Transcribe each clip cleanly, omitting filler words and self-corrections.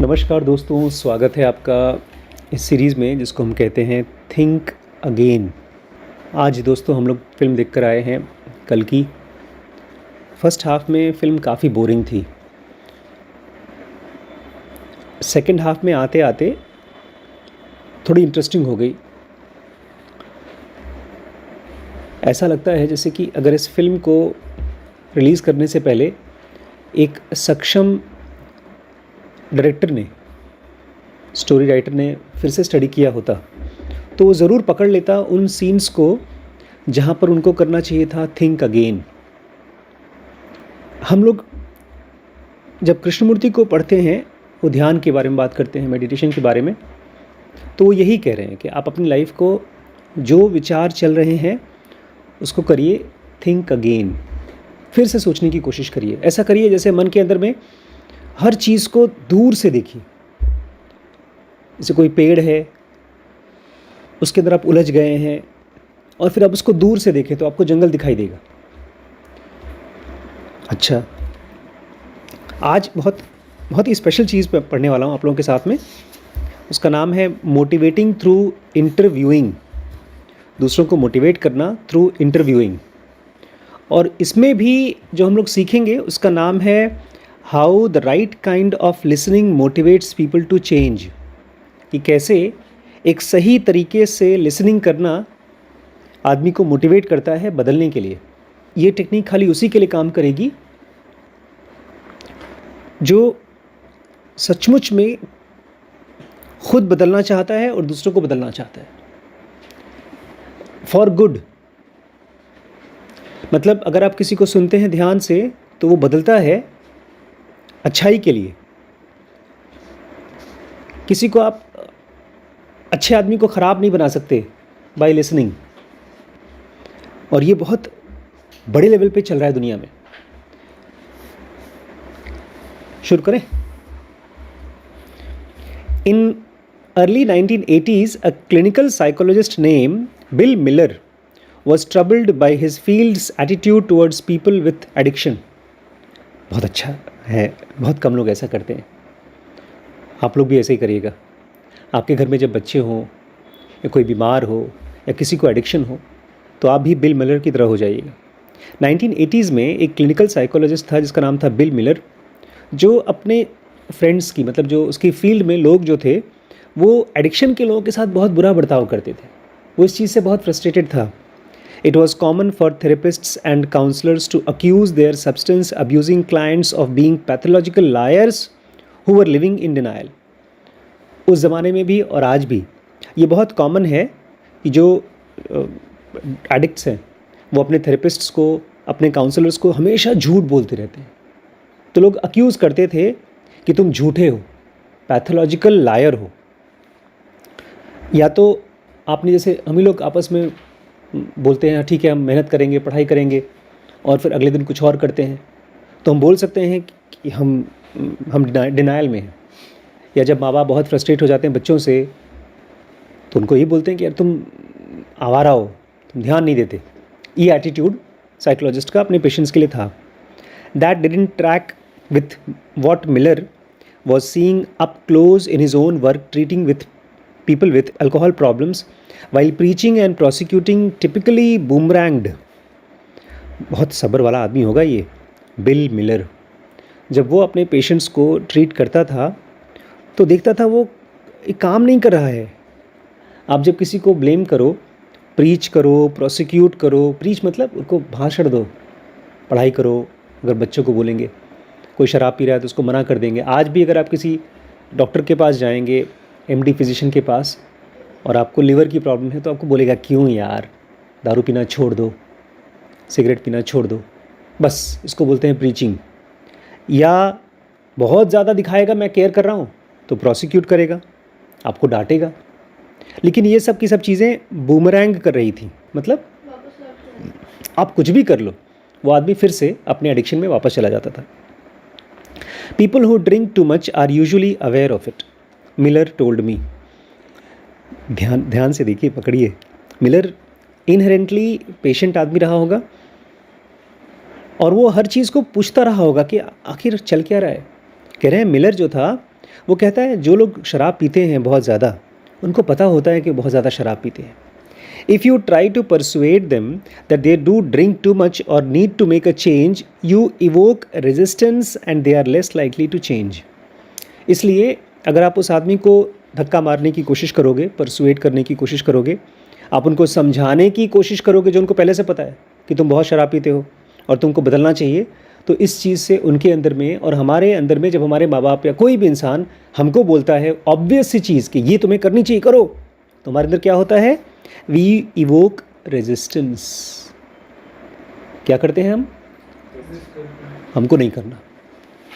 नमस्कार दोस्तों, स्वागत है आपका इस सीरीज़ में जिसको हम कहते हैं थिंक अगेन। आज दोस्तों हम लोग फ़िल्म देख कर आए हैं कल की। फर्स्ट हाफ़ में फ़िल्म काफ़ी बोरिंग थी। सेकंड हाफ़ में आते आते थोड़ी इंटरेस्टिंग हो गई। ऐसा लगता है जैसे कि अगर इस फ़िल्म को रिलीज़ करने से पहले एक सक्षम डायरेक्टर ने, स्टोरी राइटर ने फिर से स्टडी किया होता तो वो ज़रूर पकड़ लेता उन सीन्स को जहाँ पर उनको करना चाहिए था थिंक अगेन। हम लोग जब कृष्णमूर्ति को पढ़ते हैं, वो ध्यान के बारे में बात करते हैं, मेडिटेशन के बारे में, तो वो यही कह रहे हैं कि आप अपनी लाइफ को जो विचार चल रहे हैं उसको करिए थिंक अगेन, फिर से सोचने की कोशिश करिए। ऐसा करिए जैसे मन के अंदर में हर चीज़ को दूर से देखिए। जैसे कोई पेड़ है, उसके अंदर आप उलझ गए हैं और फिर आप उसको दूर से देखें तो आपको जंगल दिखाई देगा। अच्छा, आज बहुत ही स्पेशल चीज़ पढ़ने वाला हूँ आप लोगों के साथ में। उसका नाम है मोटिवेटिंग थ्रू इंटरव्यूइंग, दूसरों को मोटिवेट करना थ्रू इंटरव्यूइंग। और इसमें भी जो हम लोग सीखेंगे उसका नाम है how the right kind of listening motivates people to change, कि कैसे एक सही तरीके से लिसनिंग करना आदमी को मोटिवेट करता है बदलने के लिए। ये टेक्निक खाली उसी के लिए काम करेगी जो सचमुच में खुद बदलना चाहता है और दूसरों को बदलना चाहता है फॉर गुड। मतलब अगर आप किसी को सुनते हैं ध्यान से तो वो बदलता है अच्छाई के लिए। किसी को आप अच्छे आदमी को ख़राब नहीं बना सकते बाय लिसनिंग, और ये बहुत बड़े लेवल पे चल रहा है दुनिया में। शुरू करें। In early 1980s a clinical psychologist named Bill Miller was troubled by his field's attitude towards people with addiction। बहुत अच्छा है, बहुत कम लोग ऐसा करते हैं। आप लोग भी ऐसे ही करिएगा। आपके घर में जब बच्चे हों या कोई बीमार हो या किसी को एडिक्शन हो तो आप भी बिल मिलर की तरह हो जाइएगा। 1980s में एक क्लिनिकल साइकोलॉजिस्ट था जिसका नाम था बिल मिलर, जो अपने फ्रेंड्स की, मतलब जो उसकी फील्ड में लोग जो थे वो एडिक्शन के लोगों के साथ बहुत बुरा बर्ताव करते थे। वो इस चीज़ से बहुत फ्रस्ट्रेटेड था। It was common for therapists and counselors to accuse their substance abusing clients of being pathological liars who were living in denial। उस ज़माने में भी और आज भी ये बहुत कॉमन है कि जो एडिक्ट्स हैं वो अपने थेरेपिस्ट्स को, अपने काउंसलर्स को हमेशा झूठ बोलते रहते हैं। तो लोग अक्यूज़ करते थे कि तुम झूठे हो, पैथोलॉजिकल लायर हो। या तो आपने, जैसे हम ही लोग आपस में बोलते हैं ठीक है हम मेहनत करेंगे, पढ़ाई करेंगे, और फिर अगले दिन कुछ और करते हैं, तो हम बोल सकते हैं कि हम डिनायल में हैं। या जब माँ बाप बहुत फ्रस्ट्रेट हो जाते हैं बच्चों से तो उनको ये बोलते हैं कि यार तुम आवारा हो, तुम ध्यान नहीं देते। ये एटीट्यूड साइकोलॉजिस्ट का अपने पेशेंट्स के लिए था। That didn't track with what Miller was seeing up close in his own work treating with people with alcohol problems while preaching and prosecuting typically boomeranged। बहुत सब्र वाला आदमी होगा ये बिल मिलर। जब वो अपने पेशेंट्स को ट्रीट करता था तो देखता था वो एक काम नहीं कर रहा है। आप जब किसी को ब्लेम करो, प्रीच करो, प्रोसिक्यूट करो, प्रीच मतलब उनको भाषण दो, पढ़ाई करो। अगर बच्चों को बोलेंगे, कोई शराब पी रहा है तो उसको मना कर देंगे। आज भी अगर आप किसी डॉक्टर के पास जाएंगे, एमडी फिजिशियन के पास, और आपको लीवर की प्रॉब्लम है तो आपको बोलेगा क्यों यार, दारू पीना छोड़ दो, सिगरेट पीना छोड़ दो। बस इसको बोलते हैं प्रीचिंग। या बहुत ज़्यादा दिखाएगा मैं केयर कर रहा हूँ तो प्रोसिक्यूट करेगा, आपको डांटेगा। लेकिन ये सब की सब चीज़ें बूमरैंग कर रही थी। मतलब आप कुछ भी कर लो, वो आदमी फिर से अपने एडिक्शन में वापस चला जाता था। People who drink too much are usually aware of it, Miller told me. ध्यान से देखिए, पकड़िए। मिलर इनहेरेंटली पेशेंट आदमी रहा होगा और वो हर चीज़ को पूछता रहा होगा कि आखिर चल क्या रहा है। कह रहे हैं मिलर जो था वो कहता है जो लोग शराब पीते हैं बहुत ज़्यादा, उनको पता होता है कि बहुत ज़्यादा शराब पीते हैं. If you try to persuade them that they do drink too much or need to make a change, you evoke resistance and they are less likely to change. इसलिए अगर आप उस आदमी को धक्का मारने की कोशिश करोगे, परसुएट करने की कोशिश करोगे, आप उनको समझाने की कोशिश करोगे जो उनको पहले से पता है कि तुम बहुत शराब पीते हो और तुमको बदलना चाहिए, तो इस चीज़ से उनके अंदर में और हमारे अंदर में जब हमारे माँ बाप या कोई भी इंसान हमको बोलता है ऑब्वियस सी चीज़ कि ये तुम्हें करनी चाहिए, करो, तो हमारे अंदर क्या होता है? We evoke resistance. क्या करते हैं हम? हमको नहीं करना.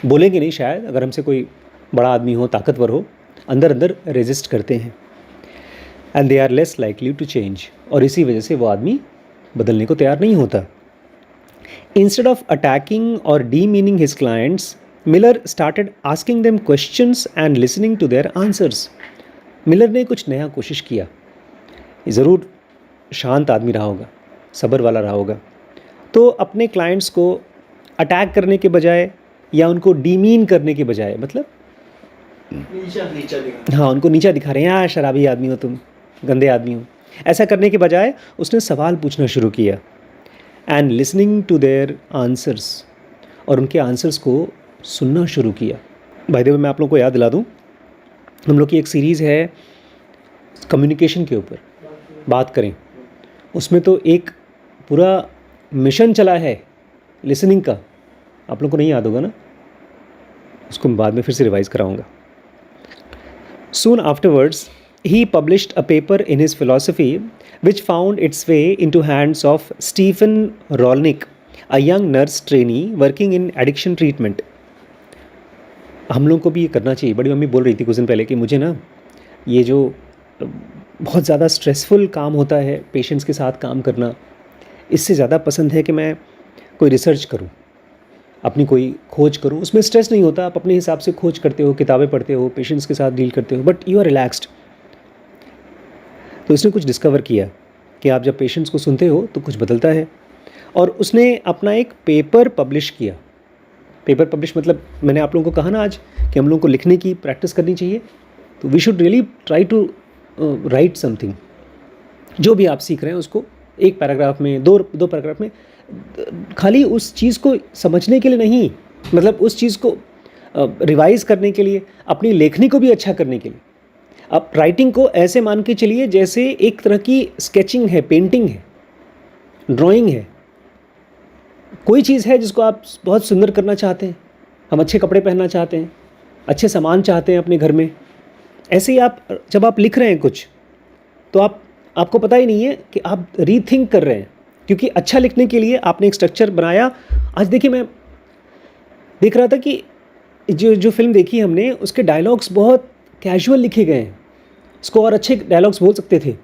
बोलेंगे नहीं शायद, अगर हमसे कोई बड़ा आदमी हो, ताकतवर हो, अंदर अंदर रेजिस्ट करते हैं. And they are less likely to change. और इसी वजह से वो आदमी बदलने को तैयार नहीं होता. Instead of attacking or demeaning his clients, Miller started asking them questions and listening to their answers. Miller ने कुछ नया कोशिश किया. ज़रूर शांत आदमी रहा होगा, सब्र वाला रहा होगा. तो अपने क्लाइंट्स को अटैक करने के बजाय या उनको डीमीन करने के बजाय, मतलब हाँ, उनको नीचा दिखा रहे हैं, यार शराबी आदमी हो तुम, गंदे आदमी हो, ऐसा करने के बजाय उसने सवाल पूछना शुरू किया. And listening to their answers, और उनके आंसर्स को सुनना शुरू किया. बाय द वे मैं आप लोगों को याद दिला दूँ, हम लोग की एक सीरीज़ है कम्युनिकेशन के ऊपर, बात करें. उसमें तो एक पूरा मिशन चला है लिसनिंग का. आप लोगों को नहीं याद होगा ना, उसको मैं बाद में फिर से रिवाइज़ कराऊंगा. Soon afterwards, he published a paper in his philosophy which found its way into hands of Stephen Rolnick, a young nurse trainee working in addiction treatment. हम लोगों को भी ये करना चाहिए. बड़ी मम्मी बोल रही थी कुछ दिन पहले कि मुझे ना ये जो बहुत ज़्यादा स्ट्रेसफुल काम होता है, पेशेंट्स के साथ काम करना, इससे ज़्यादा पसंद है कि मैं कोई रिसर्च करूं, अपनी कोई खोज करूं. उसमें स्ट्रेस नहीं होता, आप अपने हिसाब से खोज करते हो, किताबें पढ़ते हो, पेशेंट्स के साथ डील करते हो, बट यू आर रिलैक्स्ड. तो उसने कुछ डिस्कवर किया कि आप जब पेशेंट्स को सुनते हो तो कुछ बदलता है. और उसने अपना एक पेपर पब्लिश किया. पेपर पब्लिश मतलब मैंने आप लोगों को कहा ना आज कि हम लोगों को लिखने की प्रैक्टिस करनी चाहिए. तो we should really try to write something. जो भी आप सीख रहे हैं उसको एक पैराग्राफ में, दो पैराग्राफ में, खाली उस चीज़ को समझने के लिए नहीं, मतलब उस चीज़ को रिवाइज़ करने के लिए, अपनी लेखनी को भी अच्छा करने के लिए. आप राइटिंग को ऐसे मान के चलिए जैसे एक तरह की स्केचिंग है, पेंटिंग है, ड्राइंग है. कोई चीज़ है जिसको आप बहुत सुंदर करना चाहते हैं. हम अच्छे कपड़े पहनना चाहते हैं, अच्छे सामान चाहते हैं अपने घर में. ऐसे ही आप जब आप लिख रहे हैं कुछ, तो आपको पता ही नहीं है कि आप रीथिंक कर रहे हैं, क्योंकि अच्छा लिखने के लिए आपने एक स्ट्रक्चर बनाया. आज देखिए, मैं देख रहा था कि जो फिल्म देखी हमने, उसके डायलॉग्स बहुत कैजुअल लिखे गए हैं. उसको और अच्छे डायलॉग्स बोल सकते थे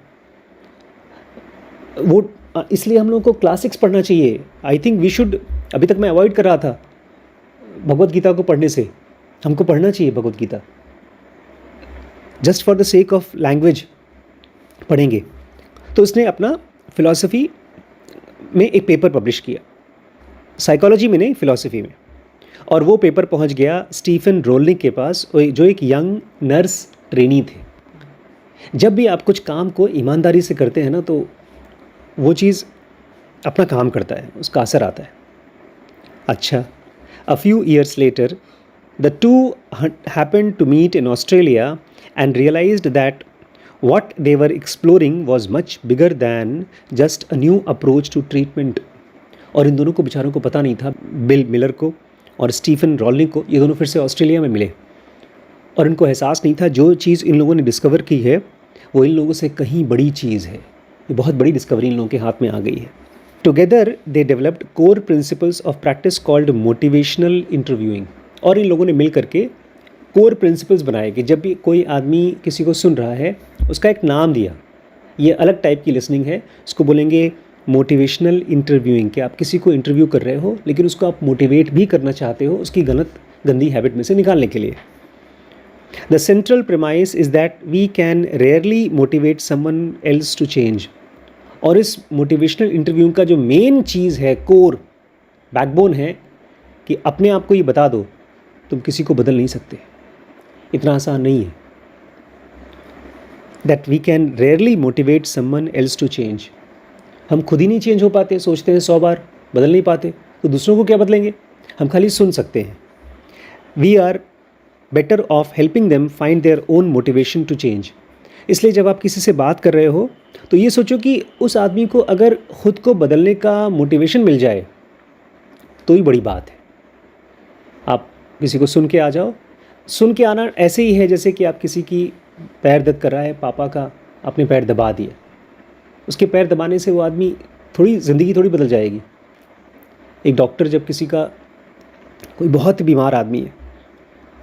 वो. इसलिए हम लोगों को क्लासिक्स पढ़ना चाहिए. I think we should. अभी तक मैं अवॉइड कर रहा था भगवत गीता को पढ़ने से. हमको पढ़ना चाहिए Bhagavad Gita, just for the sake of language पढ़ेंगे. तो उसने अपना फिलॉसफी में एक पेपर पब्लिश किया, साइकोलॉजी में नहीं, फिलॉसफी में. और वो पेपर पहुंच गया स्टीफन रोलनिक के पास, जो एक यंग नर्स ट्रेनी थे. जब भी आप कुछ काम को ईमानदारी से करते हैं ना, तो वो चीज़ अपना काम करता है, उसका असर आता है. अच्छा, a few years later the two happened to meet in Australia and realized that what they were exploring was much bigger than just a new approach to treatment. और इन दोनों को बेचारों को पता नहीं था, बिल मिलर को और स्टीफन रॉलनिक को. ये दोनों फिर से ऑस्ट्रेलिया में मिले और इनको एहसास नहीं था जो चीज़ इन लोगों ने डिस्कवर की है वो इन लोगों से कहीं बड़ी चीज़ है. ये बहुत बड़ी डिस्कवरी इन लोगों के हाथ में आ गई है. Together they developed core principles of practice called motivational interviewing. और इन लोगों ने मिल करके कोर प्रिंसिपल्स बनाए कि जब भी कोई आदमी किसी को सुन रहा है, उसका एक नाम दिया. ये अलग टाइप की लिसनिंग है, इसको बोलेंगे मोटिवेशनल इंटरव्यूइंग. कि आप किसी को इंटरव्यू कर रहे हो लेकिन उसको आप मोटिवेट भी करना चाहते हो उसकी गंदी हैबिट में से निकालने के लिए. The central premise is that we can rarely motivate someone else to change. और इस मोटिवेशनल इंटरव्यूइंग का जो मेन चीज़ है, कोर बैकबोन है, कि अपने आप को ये बता दो तुम किसी को बदल नहीं सकते. इतना आसान नहीं है. That we can rarely motivate someone else to change. हम खुद ही नहीं चेंज हो पाते, सोचते हैं 100 बार, बदल नहीं पाते, तो दूसरों को क्या बदलेंगे. हम खाली सुन सकते हैं. We are better off helping them find their own motivation to change. इसलिए जब आप किसी से बात कर रहे हो तो ये सोचो कि उस आदमी को अगर खुद को बदलने का मोटिवेशन मिल जाए तो ही बड़ी बात है. आप किसी को सुन के आ जाओ. सुन के आना ऐसे ही है जैसे कि आप किसी की पैर दर्द कर रहा है, पापा का, आपने पैर दबा दिया. उसके पैर दबाने से वो आदमी ज़िंदगी थोड़ी बदल जाएगी. एक डॉक्टर जब किसी का कोई बहुत बीमार आदमी है,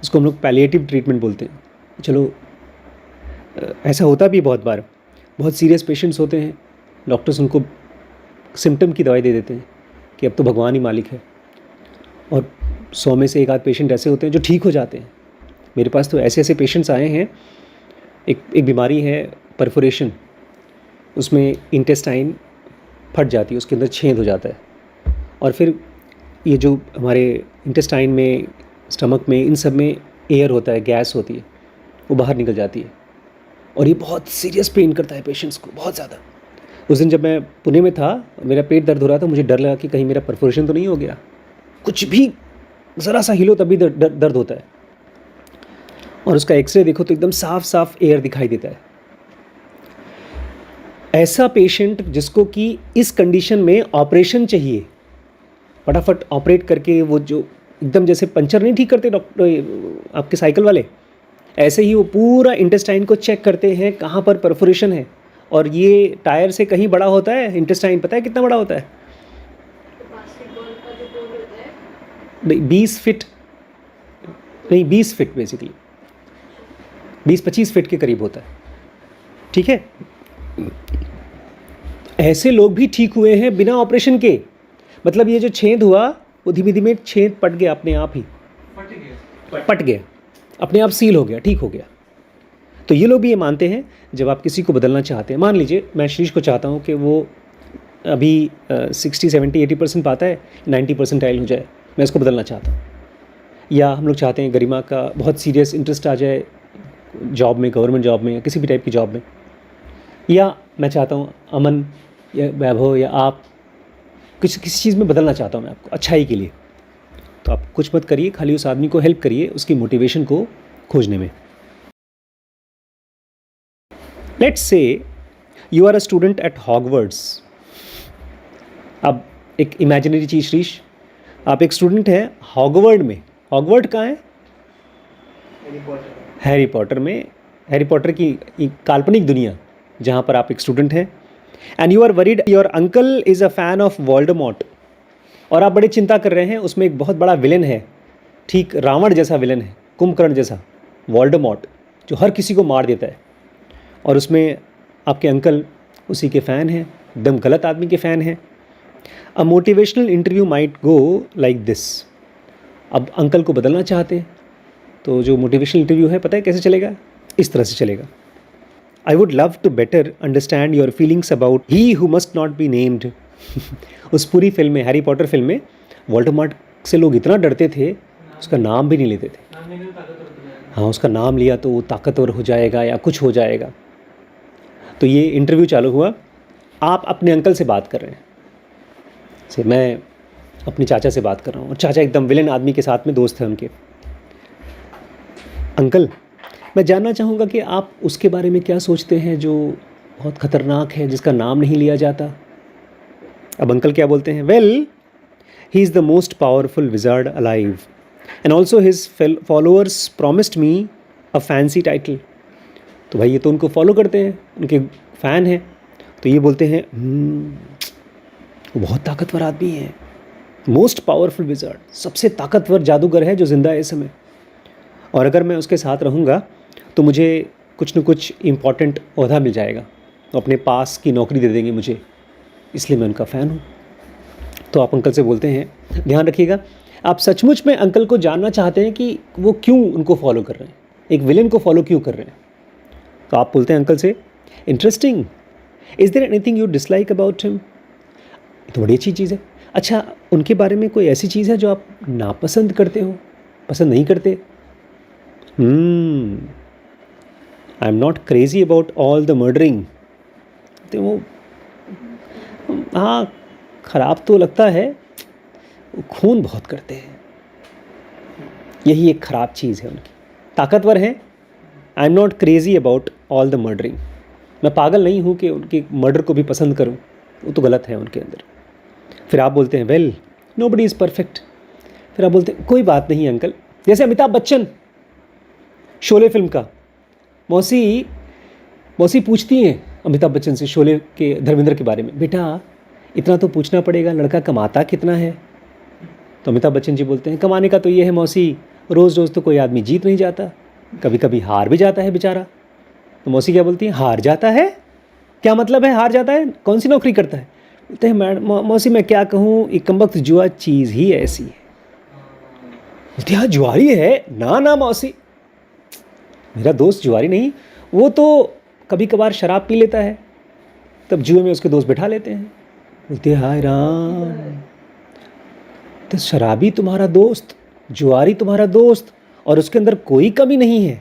उसको हम लोग पैलिएटिव ट्रीटमेंट बोलते हैं. चलो ऐसा होता भी बहुत बार. बहुत सीरियस पेशेंट्स होते हैं, डॉक्टर्स उनको सिम्टम की दवाई दे देते हैं कि अब तो भगवान ही मालिक है. और 100 में से एक आध पेशेंट ऐसे होते हैं जो ठीक हो जाते हैं. मेरे पास तो ऐसे ऐसे पेशेंट्स आए हैं. एक बीमारी है परफोरेशन, उसमें इंटेस्टाइन फट जाती है, उसके अंदर छेद हो जाता है, और फिर ये जो हमारे इंटेस्टाइन में, स्टमक में, इन सब में एयर होता है, गैस होती है, वो बाहर निकल जाती है, और ये बहुत सीरियस पेन करता है पेशेंट्स को, बहुत ज़्यादा. उस दिन जब मैं पुणे में था, मेरा पेट दर्द हो रहा था, मुझे डर लगा कि कहीं मेरा परफोरेशन तो नहीं हो गया. कुछ भी ज़रा सा हिलो तभी दर्द होता है. और उसका एक्सरे देखो तो एकदम साफ साफ एयर दिखाई देता है. ऐसा पेशेंट जिसको कि इस कंडीशन में ऑपरेशन चाहिए, फटाफट ऑपरेट करके, वो जो एकदम जैसे पंचर नहीं ठीक करते डॉक्टर आपके साइकिल वाले, ऐसे ही वो पूरा इंटेस्टाइन को चेक करते हैं कहाँ पर परफोरेशन है. और ये टायर से कहीं बड़ा होता है इंटेस्टाइन, पता है कितना बड़ा होता है? 20 फीट नहीं, 20 फीट बेसिकली, 20-25 फीट के करीब होता है. ठीक है. ऐसे लोग भी ठीक हुए हैं बिना ऑपरेशन के. मतलब ये जो छेद हुआ वो धीमे धीमे छेद पट गया, अपने आप ही पट गया, अपने आप सील हो गया, ठीक हो गया. तो ये लोग भी ये मानते हैं. जब आप किसी को बदलना चाहते हैं, मान लीजिए मैं शीश को चाहता हूँ कि वो अभी 60, 70, 80% पाता है, 90% टाइल हो जाए, मैं इसको बदलना चाहता हूँ. या हम लोग चाहते हैं गरिमा का बहुत सीरियस इंटरेस्ट आ जाए जॉब में, गवर्नमेंट जॉब में या किसी भी टाइप की जॉब में. या मैं चाहता हूँ अमन या वैभव या आप किसी चीज़ में बदलना चाहता हूँ मैं आपको अच्छाई के लिए. तो आप कुछ मत करिए, खाली उस आदमी को हेल्प करिए उसकी मोटिवेशन को खोजने में. Let's say you are a student at Hogwarts. अब एक इमेजिनरी चीज़ श्रीश, आप एक स्टूडेंट हैं हॉगवर्ड में. हॉगवर्ड कहाँ है? हैरी पॉटर में. हैरी पॉटर की काल्पनिक दुनिया जहाँ पर आप एक स्टूडेंट हैं. And you are worried your uncle is a fan of Voldemort. और आप बड़ी चिंता कर रहे हैं, उसमें एक बहुत बड़ा विलन है, ठीक रावण जैसा विलन है, कुंभकर्ण जैसा, वोल्डेमॉर्ट, जो हर किसी को मार देता है. और उसमें आपके अंकल उसी के फ़ैन हैं, एकदम गलत आदमी के फ़ैन हैं. A motivational interview might go like this. अब अंकल को बदलना चाहते हैं तो जो मोटिवेशनल इंटरव्यू है, पता है कैसे चलेगा? इस तरह से चलेगा. I would love to better understand your feelings about he who must not be named. उस पूरी फिल्म में, हैरी पॉटर फिल्म में, वोल्डेमॉर्ट से लोग इतना डरते थे उसका नाम भी नहीं लेते थे. हाँ, उसका नाम लिया तो वो ताकतवर हो जाएगा या कुछ हो जाएगा. तो ये इंटरव्यू चालू हुआ. आप अपने अंकल से बात कर रहे हैं, से मैं अपने चाचा से बात कर रहा हूँ, और चाचा एकदम विलेन आदमी के साथ में दोस्त हैं उनके. अंकल, मैं जानना चाहूँगा कि आप उसके बारे में क्या सोचते हैं जो बहुत ख़तरनाक है, जिसका नाम नहीं लिया जाता. अब अंकल क्या बोलते हैं? Well, he is the most powerful wizard alive and also his followers promised me a fancy title. तो भाई ये तो उनको फॉलो करते हैं, उनके फ़ैन हैं. तो ये बोलते हैं वो बहुत ताकतवर आदमी है, मोस्ट पावरफुल विज़ार्ड, सबसे ताकतवर जादूगर है जो ज़िंदा है इस समय, और अगर मैं उसके साथ रहूँगा तो मुझे कुछ न कुछ इम्पॉर्टेंट ओहदा मिल जाएगा, तो अपने पास की नौकरी दे देंगे मुझे, इसलिए मैं उनका फ़ैन हूँ. तो आप अंकल से बोलते हैं, ध्यान रखिएगा, आप सचमुच में अंकल को जानना चाहते हैं कि वो क्यों उनको फॉलो कर रहे हैं, एक विलेन को फॉलो क्यों कर रहे हैं. तो आप बोलते हैं अंकल से, interesting, is there anything you dislike about him. तो बड़ी अच्छी चीज़ है. अच्छा, उनके बारे में कोई ऐसी चीज़ है जो आप नापसंद करते हो, पसंद नहीं करते? I am not crazy about all the murdering. तो वो हाँ, ख़राब तो लगता है, वो खून बहुत करते हैं, यही एक ख़राब चीज़ है उनकी। ताकतवर हैं, I am not crazy about all the murdering, मैं पागल नहीं हूँ कि उनके मर्डर को भी पसंद करूँ, वो तो गलत है उनके अंदर। फिर आप बोलते हैं वेल नोबडी इज़ परफेक्ट। फिर आप बोलते हैं कोई बात नहीं अंकल, जैसे अमिताभ बच्चन शोले फिल्म का, मौसी पूछती हैं अमिताभ बच्चन से शोले के धर्मेंद्र के बारे में, बेटा इतना तो पूछना पड़ेगा, लड़का कमाता कितना है? तो अमिताभ बच्चन जी बोलते हैं कमाने का तो ये है मौसी, रोज़ रोज़ तो कोई आदमी जीत नहीं जाता, कभी कभी हार भी जाता है बेचारा। तो मौसी क्या बोलती है, हार जाता है? क्या मतलब है हार जाता है? कौन सी नौकरी करता है? बोलते हैं मैडम मौसी मैं क्या कहूँ, एक कमबख्त जुआ चीज़ ही ऐसी है। बोलती हाँ जुआरी है? ना ना मौसी, मेरा दोस्त जुआरी नहीं, वो तो कभी कभार शराब पी लेता है, तब जुए में उसके दोस्त बिठा लेते हैं। बोलते हाय राम, तो शराबी तुम्हारा दोस्त, जुआरी तुम्हारा दोस्त, और उसके अंदर कोई कमी नहीं है,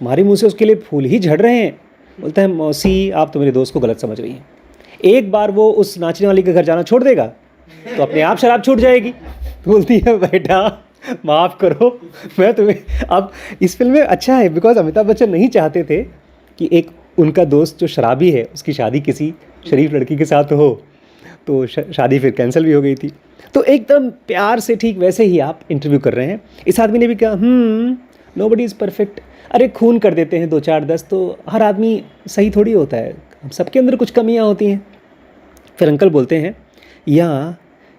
तुम्हारे मुंह से उसके लिए फूल ही झड़ रहे हैं। बोलता है मौसी आप तो मेरे दोस्त को गलत समझ रही हैं, एक बार वो उस नाचने वाली के घर जाना छोड़ देगा तो अपने आप शराब छूट जाएगी। तो बोलती है बेटा माफ़ करो, मैं तुम्हें, अब इस फिल्म में अच्छा है बिकॉज अमिताभ बच्चन नहीं चाहते थे कि एक उनका दोस्त जो शराबी है उसकी शादी किसी शरीफ लड़की के साथ हो, तो शादी फिर कैंसिल भी हो गई थी। तो एकदम प्यार से ठीक वैसे ही आप इंटरव्यू कर रहे हैं। इस आदमी ने भी कहा नोबडी इज़ परफेक्ट, अरे खून कर देते हैं 2 4 10, तो हर आदमी सही थोड़ी होता है, हम सबके अंदर कुछ कमियां होती हैं। फिर अंकल बोलते हैं या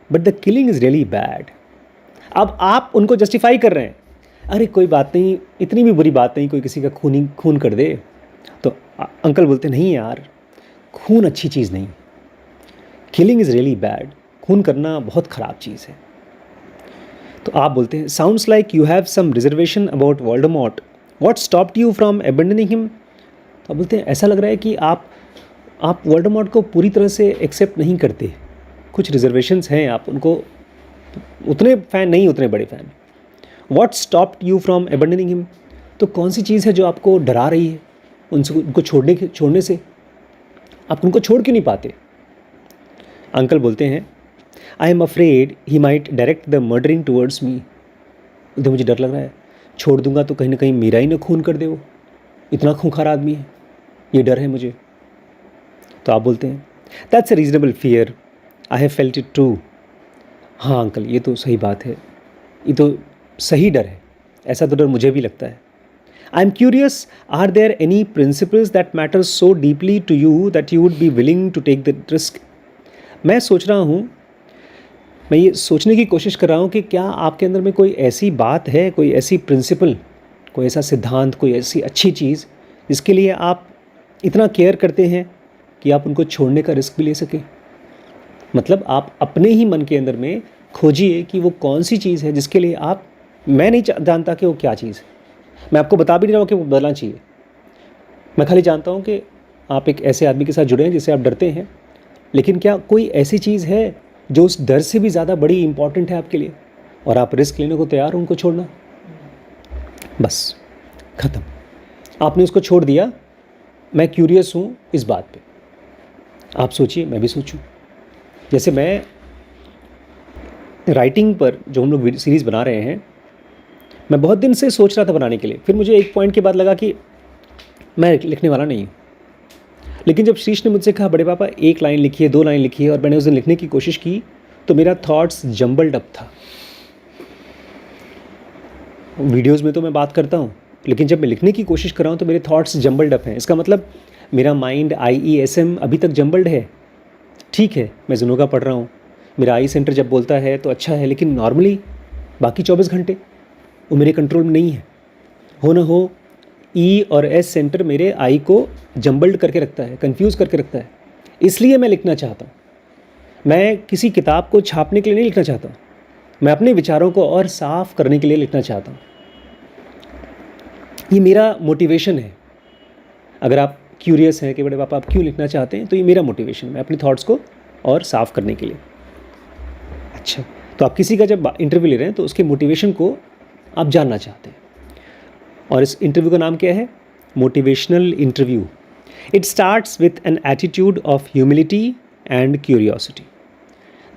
but the killing is really bad. अब आप उनको जस्टिफाई कर रहे हैं, अरे कोई बात नहीं, इतनी भी बुरी बात नहीं कोई किसी का खून कर दे। तो अंकल बोलते नहीं यार, खून अच्छी चीज़ नहीं, किलिंग इज़ रियली बैड, खून करना बहुत ख़राब चीज़ है। तो आप बोलते हैं sounds like you have some reservation about Voldemort, what stopped you from abandoning him. तो आप बोलते हैं ऐसा लग रहा है कि आप वोल्डेमॉर्ट को पूरी तरह से एक्सेप्ट नहीं करते, कुछ रिजर्वेशंस हैं, आप उनको उतने फ़ैन नहीं, उतने बड़े fan. What stopped you from abandoning him, तो कौन सी चीज़ है जो आपको डरा रही है उनको छोड़ने से, आप उनको छोड़ क्यों नहीं पाते? अंकल बोलते हैं I am afraid he might direct the murdering towards me. तो मुझे डर लग रहा है, छोड़ दूंगा तो कहीं ना कहीं मेरा ही ना खून कर दे, वो इतना खूंखार आदमी है, ये डर है मुझे। तो आप बोलते हैं that's a reasonable fear, I have felt it too. हाँ अंकल ये तो सही बात है, ये तो सही डर है, ऐसा तो डर मुझे भी लगता है। I am curious, are there any principles that matter so deeply to you that you would be willing to take the risk. मैं सोच रहा हूँ, मैं ये सोचने की कोशिश कर रहा हूँ कि क्या आपके अंदर में कोई ऐसी बात है, कोई ऐसी प्रिंसिपल, कोई ऐसा सिद्धांत, कोई ऐसी अच्छी चीज़ जिसके लिए आप इतना केयर करते हैं कि आप उनको छोड़ने का रिस्क भी ले सकें। मतलब आप अपने ही मन के अंदर में खोजिए कि वो कौन सी चीज़ है जिसके लिए आप, मैं नहीं जानता कि वो क्या चीज़ है, मैं आपको बता भी नहीं रहा हूँ कि वो बदलना चाहिए, मैं खाली जानता हूँ कि आप एक ऐसे आदमी के साथ जुड़े हैं जिससे आप डरते हैं, लेकिन क्या कोई ऐसी चीज़ है जो उस डर से भी ज़्यादा बड़ी इंपॉर्टेंट है आपके लिए और आप रिस्क लेने को तैयार हो उनको छोड़ना? बस ख़त्म, आपने उसको छोड़ दिया। मैं क्यूरियस हूँ इस बात पे, आप सोचिए मैं भी सोचूं। जैसे मैं राइटिंग पर जो हम लोग सीरीज़ बना रहे हैं, मैं बहुत दिन से सोच रहा था बनाने के लिए, फिर मुझे एक पॉइंट के बाद लगा कि मैं लिखने वाला नहीं हूँ। लेकिन जब शीश ने मुझसे कहा बड़े पापा 1 लाइन लिखिए, 2 लाइन लिखिए, और मैंने उस दिन लिखने की कोशिश की तो मेरा थॉट्स जम्बल्ड अप था। वीडियोज़ में तो मैं बात करता हूँ, लेकिन जब मैं लिखने की कोशिश कर रहा हूँ तो मेरे थॉट्स जम्बल्ड अप हैं। इसका मतलब मेरा माइंड IESM अभी तक जम्बल्ड है। ठीक है, मैं जुनोगा पढ़ रहा हूँ, मेरा आई सेंटर जब बोलता है तो अच्छा है, लेकिन नॉर्मली बाकी 24 घंटे वो मेरे कंट्रोल में नहीं है। हो ना हो E और S सेंटर मेरे आई को जम्बल्ड करके रखता है, कंफ्यूज करके रखता है। इसलिए मैं लिखना चाहता हूँ। मैं किसी किताब को छापने के लिए नहीं लिखना चाहता हूँ, मैं अपने विचारों को और साफ करने के लिए लिखना चाहता हूँ। ये मेरा मोटिवेशन है। अगर आप क्यूरियस हैं कि बड़े पापा आप क्यों लिखना चाहते हैं, तो ये मेरा मोटिवेशन है, मैं अपने थॉट्स को और साफ करने के लिए। अच्छा, तो आप किसी का जब इंटरव्यू ले रहे हैं तो उसके मोटिवेशन को आप जानना चाहते हैं। और इस इंटरव्यू का नाम क्या है? Motivational interview. It starts with an attitude of humility and curiosity.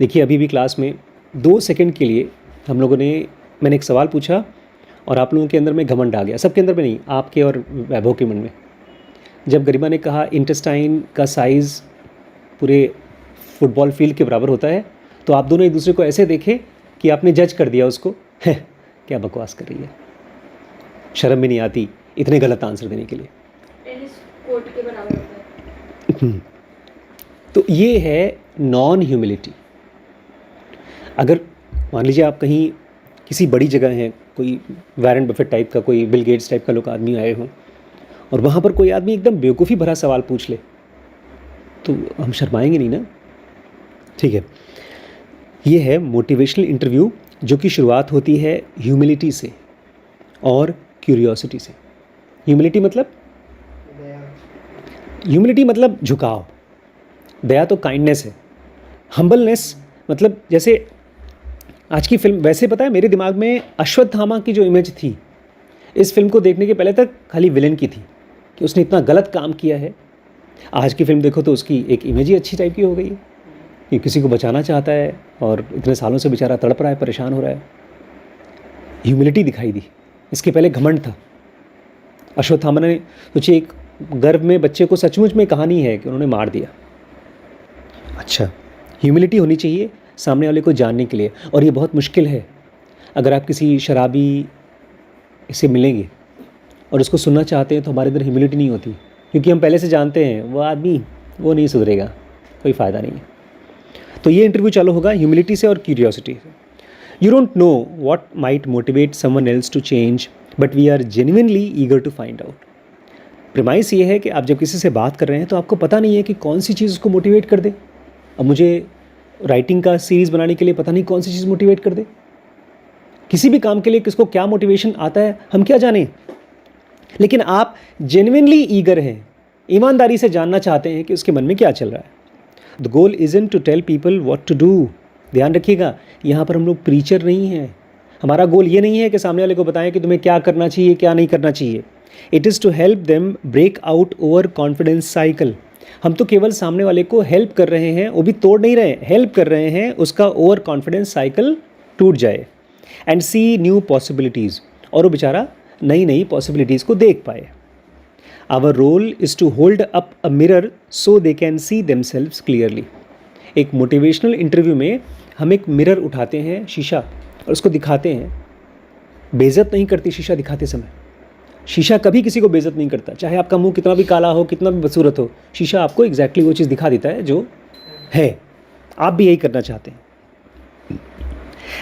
देखिए, अभी भी क्लास में 2 सेकंड के लिए मैंने एक सवाल पूछा और आप लोगों के अंदर में घमंड आ गया। सबके अंदर में नहीं, आपके और वैभव के मन में। जब गरिमा ने कहा इंटेस्टाइन का साइज़ पूरे फुटबॉल फील्ड के बराबर होता है, तो आप दोनों एक दूसरे को ऐसे देखे कि आपने जज कर दिया उसको, है क्या बकवास कर रही है, शर्म भी नहीं आती इतने गलत आंसर देने के लिए। टेनिस कोर्ट के बराबर होता है। तो ये है नॉन ह्यूमिलिटी। अगर मान लीजिए आप कहीं किसी बड़ी जगह हैं, कोई वॉरेन बफेट टाइप का, कोई बिल गेट्स टाइप का लोग आदमी आए हों, और वहाँ पर कोई आदमी एकदम बेवकूफ़ी भरा सवाल पूछ ले, तो हम शर्माएंगे नहीं ना। ठीक है, ये है मोटिवेशनल इंटरव्यू, जो कि शुरुआत होती है ह्यूमिलिटी से और क्यूरियोसिटी से। ह्यूमिलिटी मतलब झुकाव, दया तो काइंडनेस है, हम्बलनेस मतलब जैसे आज की फिल्म, वैसे पता है मेरे दिमाग में अश्वत्थामा की जो इमेज थी इस फिल्म को देखने के पहले तक खाली विलेन की थी कि उसने इतना गलत काम किया है। आज की फिल्म देखो तो उसकी एक इमेज ही अच्छी टाइप की हो गई है कि किसी को बचाना चाहता है और इतने सालों से बेचारा तड़प रहा है, परेशान हो रहा है। ह्यूमिलिटी दिखाई दी, इसके पहले घमंड था। अश्वत्थामा ने सोचिए, एक गर्भ में बच्चे को सचमुच में कहानी है कि उन्होंने मार दिया। अच्छा, ह्यूमिलिटी होनी चाहिए सामने वाले को जानने के लिए, और ये बहुत मुश्किल है। अगर आप किसी शराबी से मिलेंगे और उसको सुनना चाहते हैं तो हमारे अंदर ह्यूमिलिटी नहीं होती, क्योंकि हम पहले से जानते हैं वो आदमी वो नहीं सुधरेगा, कोई फ़ायदा नहीं है। तो ये इंटरव्यू चालू होगा ह्यूमिलिटी से और क्यूरियोसिटी से। You don't know what might motivate someone else to change, but we are genuinely eager to find out. Premise ये है कि आप जब किसी से बात कर रहे हैं तो आपको पता नहीं है कि कौन सी चीज़ उसको मोटिवेट कर दे। अब मुझे राइटिंग का सीरीज़ बनाने के लिए पता नहीं कौन सी चीज़ मोटिवेट कर दे। किसी भी काम के लिए किसको क्या मोटिवेशन आता है हम क्या जानें, लेकिन आप जेन्युइनली ईगर हैं, ईमानदारी से जानना चाहते हैं कि उसके मन में क्या चल रहा है। The goal isn't to tell people what to do. ध्यान रखिएगा, यहाँ पर हम लोग प्रीचर नहीं हैं। हमारा गोल ये नहीं है कि सामने वाले को बताएं कि तुम्हें क्या करना चाहिए क्या नहीं करना चाहिए। It is to help them break out overconfidence cycle. हम तो केवल सामने वाले को हेल्प कर रहे हैं, वो भी तोड़ नहीं रहे, हेल्प कर रहे हैं उसका ओवर कॉन्फिडेंस साइकिल टूट जाए, एंड सी न्यू पॉसिबिलिटीज़, और वो बेचारा नई नई पॉसिबिलिटीज़ को देख पाए। Our role is to hold up a mirror so they can see themselves clearly. एक मोटिवेशनल इंटरव्यू में हम एक मिरर उठाते हैं, शीशा, और उसको दिखाते हैं। बेइज्जत नहीं करती शीशा दिखाते समय। शीशा कभी किसी को बेइज्जत नहीं करता, चाहे आपका मुंह कितना भी काला हो, कितना भी बदसूरत हो, शीशा आपको एग्जैक्टली वो चीज़ दिखा देता है जो है। आप भी यही करना चाहते हैं।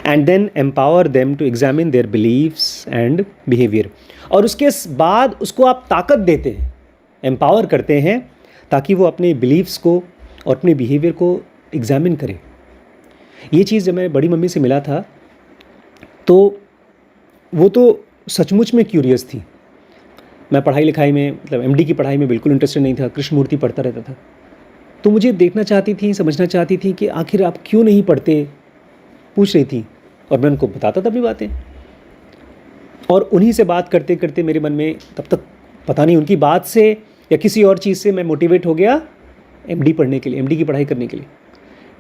And then empower them to examine their beliefs and behaviour, और उसके बाद उसको आप ताकत देते हैं, एम्पावर करते हैं, ताकि वो अपने बिलीव्स को और अपने बिहेवियर को एग्जामिन करे। ये चीज़ जब मैं बड़ी मम्मी से मिला था तो वो तो सचमुच में क्यूरियस थी। मैं पढ़ाई लिखाई में, मतलब एमडी की पढ़ाई में बिल्कुल इंटरेस्टेड नहीं था, कृष्णमूर्ति पढ़ता रहता था। तो मुझे देखना चाहती थी, समझना चाहती थी कि आखिर आप क्यों नहीं पढ़ते, पूछ रही थी, और मैं उनको बताता था अपनी बातें। और उन्हीं से बात करते करते मेरे मन में तब तक पता नहीं उनकी बात से या किसी और चीज़ से मैं मोटिवेट हो गया एमडी पढ़ने के लिए, एमडी की पढ़ाई करने के लिए।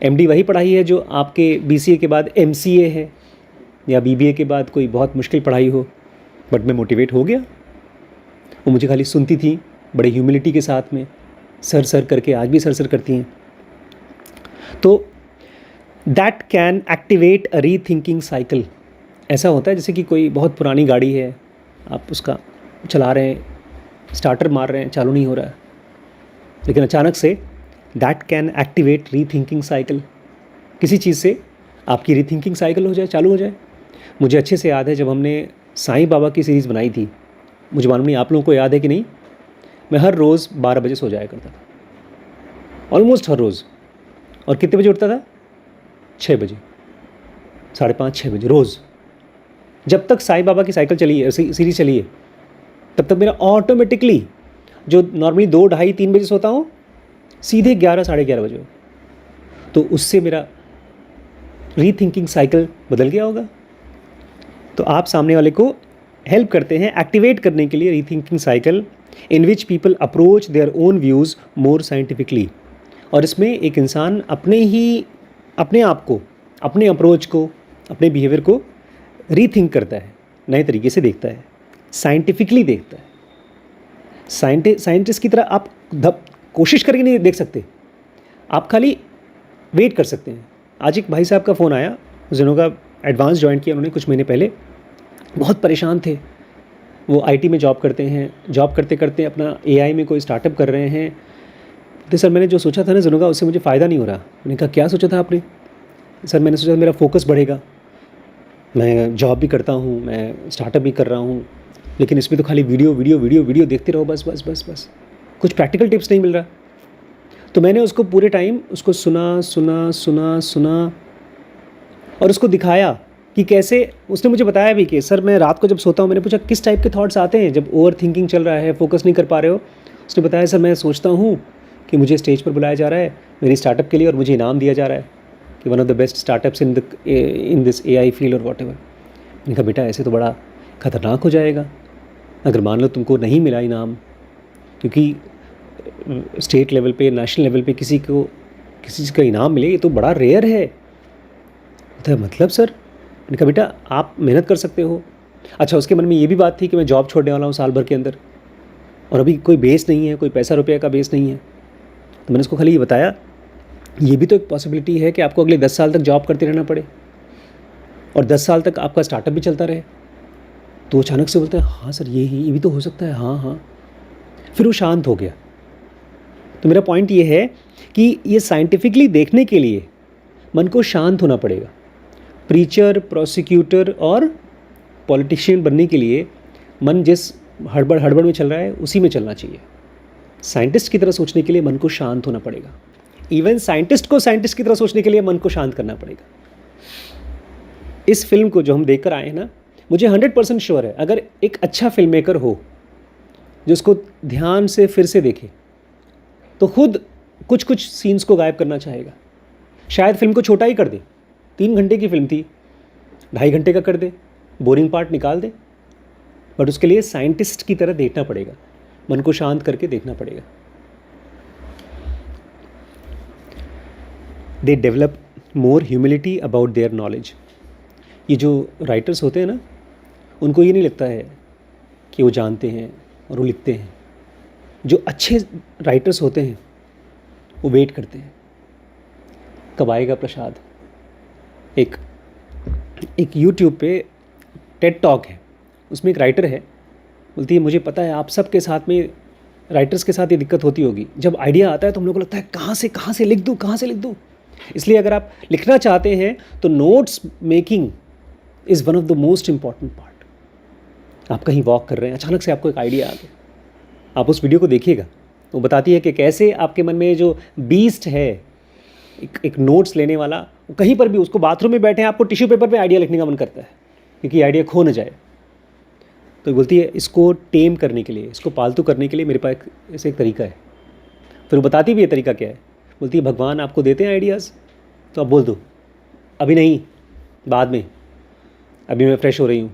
एमडी वही पढ़ाई है जो आपके बीसीए के बाद एमसीए है, या बीबीए के बाद कोई बहुत मुश्किल पढ़ाई हो। बट मैं मोटिवेट हो गया। वो मुझे खाली सुनती थी बड़े ह्यूमिलिटी के साथ में, सर सर करके, आज भी सर सर करती हैं। तो दैट कैन एक्टिवेट अ री थिंकिंग साइकिल। ऐसा होता है जैसे कि कोई बहुत पुरानी गाड़ी है, आप उसका चला रहे हैं, स्टार्टर मार रहे हैं, चालू नहीं हो रहा है, लेकिन अचानक से दैट कैन एक्टिवेट री थिंकिंग साइकिल। किसी चीज़ से आपकी री थिंकिंग साइकिल हो जाए, चालू हो जाए। मुझे अच्छे से याद है जब हमने साईं बाबा की सीरीज़ बनाई थी, मुझे मालूम नहीं आप लोगों को याद है कि नहीं, मैं हर रोज़ 12 बजे सो जाया करता था, ऑलमोस्ट हर रोज़। और कितने बजे उठता था? 6 बजे, 5:30 6 बजे रोज़। जब तक साईं बाबा की साइकिल चली है, सीरीज़ चली है, तब तक मेरा ऑटोमेटिकली, जो नॉर्मली 2 ढाई 3 बजे सोता हूँ, सीधे 11 साढ़े 11 बजे। तो उससे मेरा री थिंकिंग साइकिल बदल गया होगा। तो आप सामने वाले को हेल्प करते हैं एक्टिवेट करने के लिए rethinking cycle in which people approach their own views more scientifically. और इसमें एक इंसान अपने आप को, अपने अप्रोच को, अपने बिहेवियर को रीथिंक करता है, नए तरीके से देखता है, साइंटिफिकली देखता है। साइंटिस्ट की तरह आप कोशिश करके नहीं देख सकते, आप खाली वेट कर सकते हैं। आज एक भाई साहब का फ़ोन आया, जिन्हों का एडवांस ज्वाइन किया उन्होंने कुछ महीने पहले, बहुत परेशान थे। वो आईटी में जॉब करते हैं, जॉब करते करते अपना एआई में कोई स्टार्टअप कर रहे हैं। तो सर मैंने जो सोचा था ना जिन्हों का, उससे मुझे फ़ायदा नहीं हो रहा। मैंने कहा क्या सोचा था आपने? सर मैंने सोचा मेरा फोकस बढ़ेगा, मैं जॉब भी करता हूँ, मैं स्टार्टअप भी कर रहा हूँ, लेकिन इसमें तो खाली वीडियो वीडियो वीडियो वीडियो देखते रहो, बस बस बस बस, कुछ प्रैक्टिकल टिप्स नहीं मिल रहा। तो मैंने उसको पूरे टाइम उसको सुना सुना सुना सुना और उसको दिखाया कि कैसे। उसने मुझे बताया भी कि सर मैं रात को जब सोता हूँ, मैंने पूछा किस टाइप के थॉट्स आते हैं जब ओवर थिंकिंग चल रहा है, फोकस नहीं कर पा रहे हो? उसने बताया सर मैं सोचता हूँ कि मुझे स्टेज पर बुलाया जा रहा है मेरी स्टार्टअप के लिए और मुझे इनाम दिया जा रहा है कि one of the best startups in this AI field और वॉट एवर। मैंने कहा बेटा ऐसे तो बड़ा ख़तरनाक हो जाएगा, अगर मान लो तुमको नहीं मिला इनाम, क्योंकि स्टेट लेवल पे, नेशनल लेवल पे किसी चीज़ का इनाम मिले, ये तो बड़ा रेयर है। तो मतलब सर? मैंने कहा बेटा आप मेहनत कर सकते हो। अच्छा, उसके मन में ये भी बात थी कि मैं जॉब छोड़ने वाला हूँ साल भर के अंदर और अभी कोई बेस नहीं है, कोई पैसा रुपये का बेस नहीं है। तो मैंने उसको खाली ये बताया ये भी तो एक पॉसिबिलिटी है कि आपको अगले 10 साल तक जॉब करते रहना पड़े और 10 साल तक आपका स्टार्टअप भी चलता रहे। तो अचानक से बोलते हैं हाँ सर ये भी तो हो सकता है, हाँ हाँ। फिर वो शांत हो गया। तो मेरा पॉइंट ये है कि ये साइंटिफिकली देखने के लिए मन को शांत होना पड़ेगा। प्रीचर, प्रोसिक्यूटर और पॉलिटिशियन बनने के लिए मन जिस हड़बड़ में चल रहा है उसी में चलना चाहिए। साइंटिस्ट की तरह सोचने के लिए मन को शांत होना पड़ेगा। इवन साइंटिस्ट को साइंटिस्ट की तरह सोचने के लिए मन को शांत करना पड़ेगा। इस फिल्म को जो हम देखकर आए हैं ना, मुझे 100% श्योर है अगर एक अच्छा फिल्म मेकर हो जो उसको ध्यान से फिर से देखे तो खुद कुछ कुछ सीन्स को गायब करना चाहेगा। शायद फिल्म को छोटा ही कर दे, 3 घंटे की फिल्म थी 2.5 घंटे का कर दे, बोरिंग पार्ट निकाल दे, बट उसके लिए साइंटिस्ट की तरह देखना पड़ेगा, मन को शांत करके देखना पड़ेगा। They develop more humility about their knowledge. ये जो राइटर्स होते हैं ना, उनको ये नहीं लगता है कि वो जानते हैं और वो लिखते हैं। जो अच्छे राइटर्स होते हैं वो वेट करते हैं कब आएगा प्रसाद। एक यूट्यूब पे टेड टॉक है, उसमें एक राइटर है, बोलती है मुझे पता है आप सबके साथ में, राइटर्स के साथ ये दिक्कत होती होगी, जब आइडिया आता है तो हम लोग को लगता है कहाँ से लिख दूँ। इसलिए अगर आप लिखना चाहते हैं तो notes making is one of the most important part. आप कहीं वॉक कर रहे हैं, अचानक से आपको एक आइडिया आ गया, आप उस वीडियो को देखिएगा। वो बताती है कि कैसे आपके मन में जो बीस्ट है, एक नोट्स लेने वाला, कहीं पर भी, उसको बाथरूम में बैठे हैं, आपको टिश्यू पेपर पे आइडिया लिखने का मन करता है क्योंकि आइडिया खो न जाए। तो बोलती है इसको टेम करने के लिए, इसको पालतू करने के लिए मेरे पास ऐसे एक तरीका है। फिर वो बताती भी है तरीका क्या है। बोलती है भगवान आपको देते हैं आइडियाज़ तो आप बोल दो अभी नहीं, बाद में, अभी मैं फ्रेश हो रही हूँ,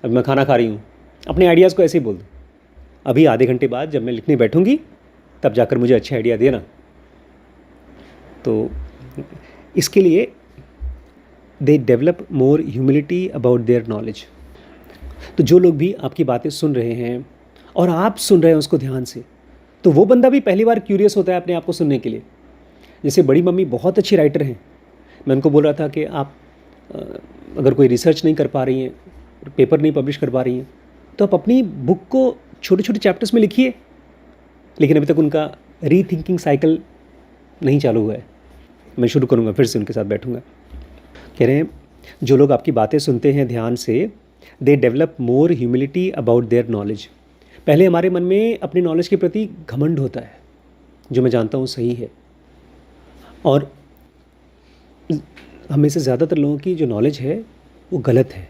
अभी मैं खाना खा रही हूँ। अपने आइडियाज़ को ऐसे ही बोल दो, अभी आधे घंटे बाद जब मैं लिखने बैठूँगी तब जाकर मुझे अच्छे आइडिया देना। तो इसके लिए they develop more humility about their knowledge. तो जो लोग भी आपकी बातें सुन रहे हैं और आप सुन रहे हैं उसको ध्यान से, तो वो बंदा भी पहली बार क्यूरियस होता है अपने आप को सुनने के लिए। जैसे बड़ी मम्मी बहुत अच्छी राइटर हैं, मैं उनको बोल रहा था कि आप अगर कोई रिसर्च नहीं कर पा रही हैं, पेपर नहीं पब्लिश कर पा रही हैं, तो आप अपनी बुक को छोटे छोटे चैप्टर्स में लिखिए। लेकिन अभी तक उनका रीथिंकिंग साइकिल नहीं चालू हुआ है। मैं शुरू करूँगा, फिर से उनके साथ बैठूँगा। कह रहे हैं जो लोग आपकी बातें सुनते हैं ध्यान से, they develop more humility about their knowledge. पहले हमारे मन में अपने नॉलेज के प्रति घमंड होता है, जो मैं जानता हूँ सही है, और हमें से ज़्यादातर लोगों की जो नॉलेज है वो गलत है,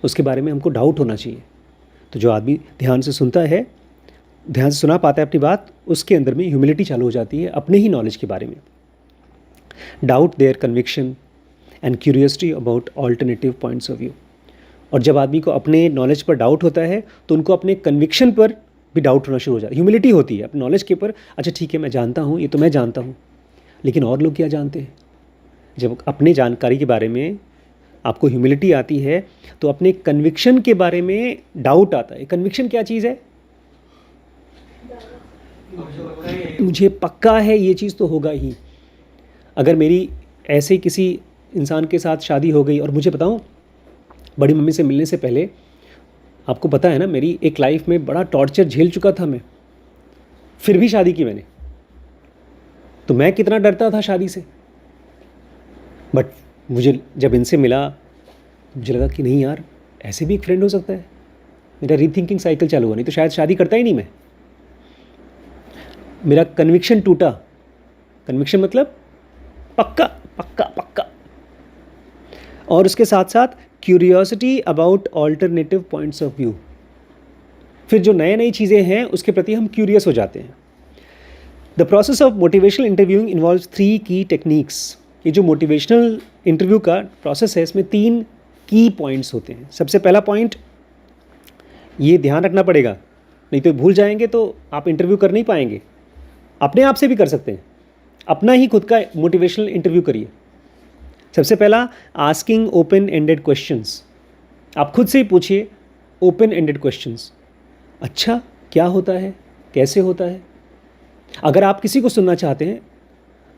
उसके बारे में हमको डाउट होना चाहिए। तो जो आदमी ध्यान से सुनता है, ध्यान से सुना पाता है अपनी बात, उसके अंदर में ह्यूमिलिटी चालू हो जाती है अपने ही नॉलेज के बारे में। Doubt their conviction and curiosity about alternative points of view. और जब आदमी को अपने नॉलेज पर डाउट होता है तो उनको अपने कन्विक्शन पर भी डाउट होना शुरू हो जाता है। ह्यूमिलिटी होती है अपने नॉलेज के ऊपर, अच्छा ठीक है मैं जानता हूँ, ये तो मैं जानता हूँ, लेकिन और लोग क्या जानते हैं। जब अपने जानकारी के बारे में आपको ह्यूमिलिटी आती है तो अपने कन्विक्शन के बारे में डाउट आता है। कन्विक्शन क्या चीज़ है? मुझे पक्का है ये चीज़ तो होगा ही। अगर मेरी ऐसे किसी इंसान के साथ शादी हो गई, और मुझे बताऊं, बड़ी मम्मी से मिलने से पहले आपको पता है ना, मेरी एक लाइफ में बड़ा टॉर्चर झेल चुका था मैं, फिर भी शादी की मैंने। तो मैं कितना डरता था शादी से, बट मुझे जब इनसे मिला मुझे लगा कि नहीं यार, ऐसे भी एक फ्रेंड हो सकता है। मेरा रीथिंकिंग साइकिल चालू हुआ, नहीं तो शायद शादी करता ही नहीं मैं। मेरा कन्विक्शन टूटा। कन्विक्शन मतलब पक्का पक्का पक्का। और उसके साथ साथ curiosity about alternative points of view. फिर जो नए नई चीज़ें हैं उसके प्रति हम क्यूरियस हो जाते हैं। The process of motivational interviewing involves 3 की टेक्निक्स। ये जो मोटिवेशनल इंटरव्यू का प्रोसेस है, इसमें 3 की पॉइंट्स होते हैं। सबसे पहला पॉइंट, ये ध्यान रखना पड़ेगा, नहीं तो भूल जाएंगे तो आप इंटरव्यू कर नहीं पाएंगे। अपने आप से भी कर सकते हैं, अपना ही खुद का मोटिवेशनल इंटरव्यू करिए। सबसे पहला, आस्किंग ओपन एंडेड क्वेश्चंस। आप खुद से ही पूछिए ओपन एंडेड क्वेश्चंस। अच्छा क्या होता है, कैसे होता है। अगर आप किसी को सुनना चाहते हैं,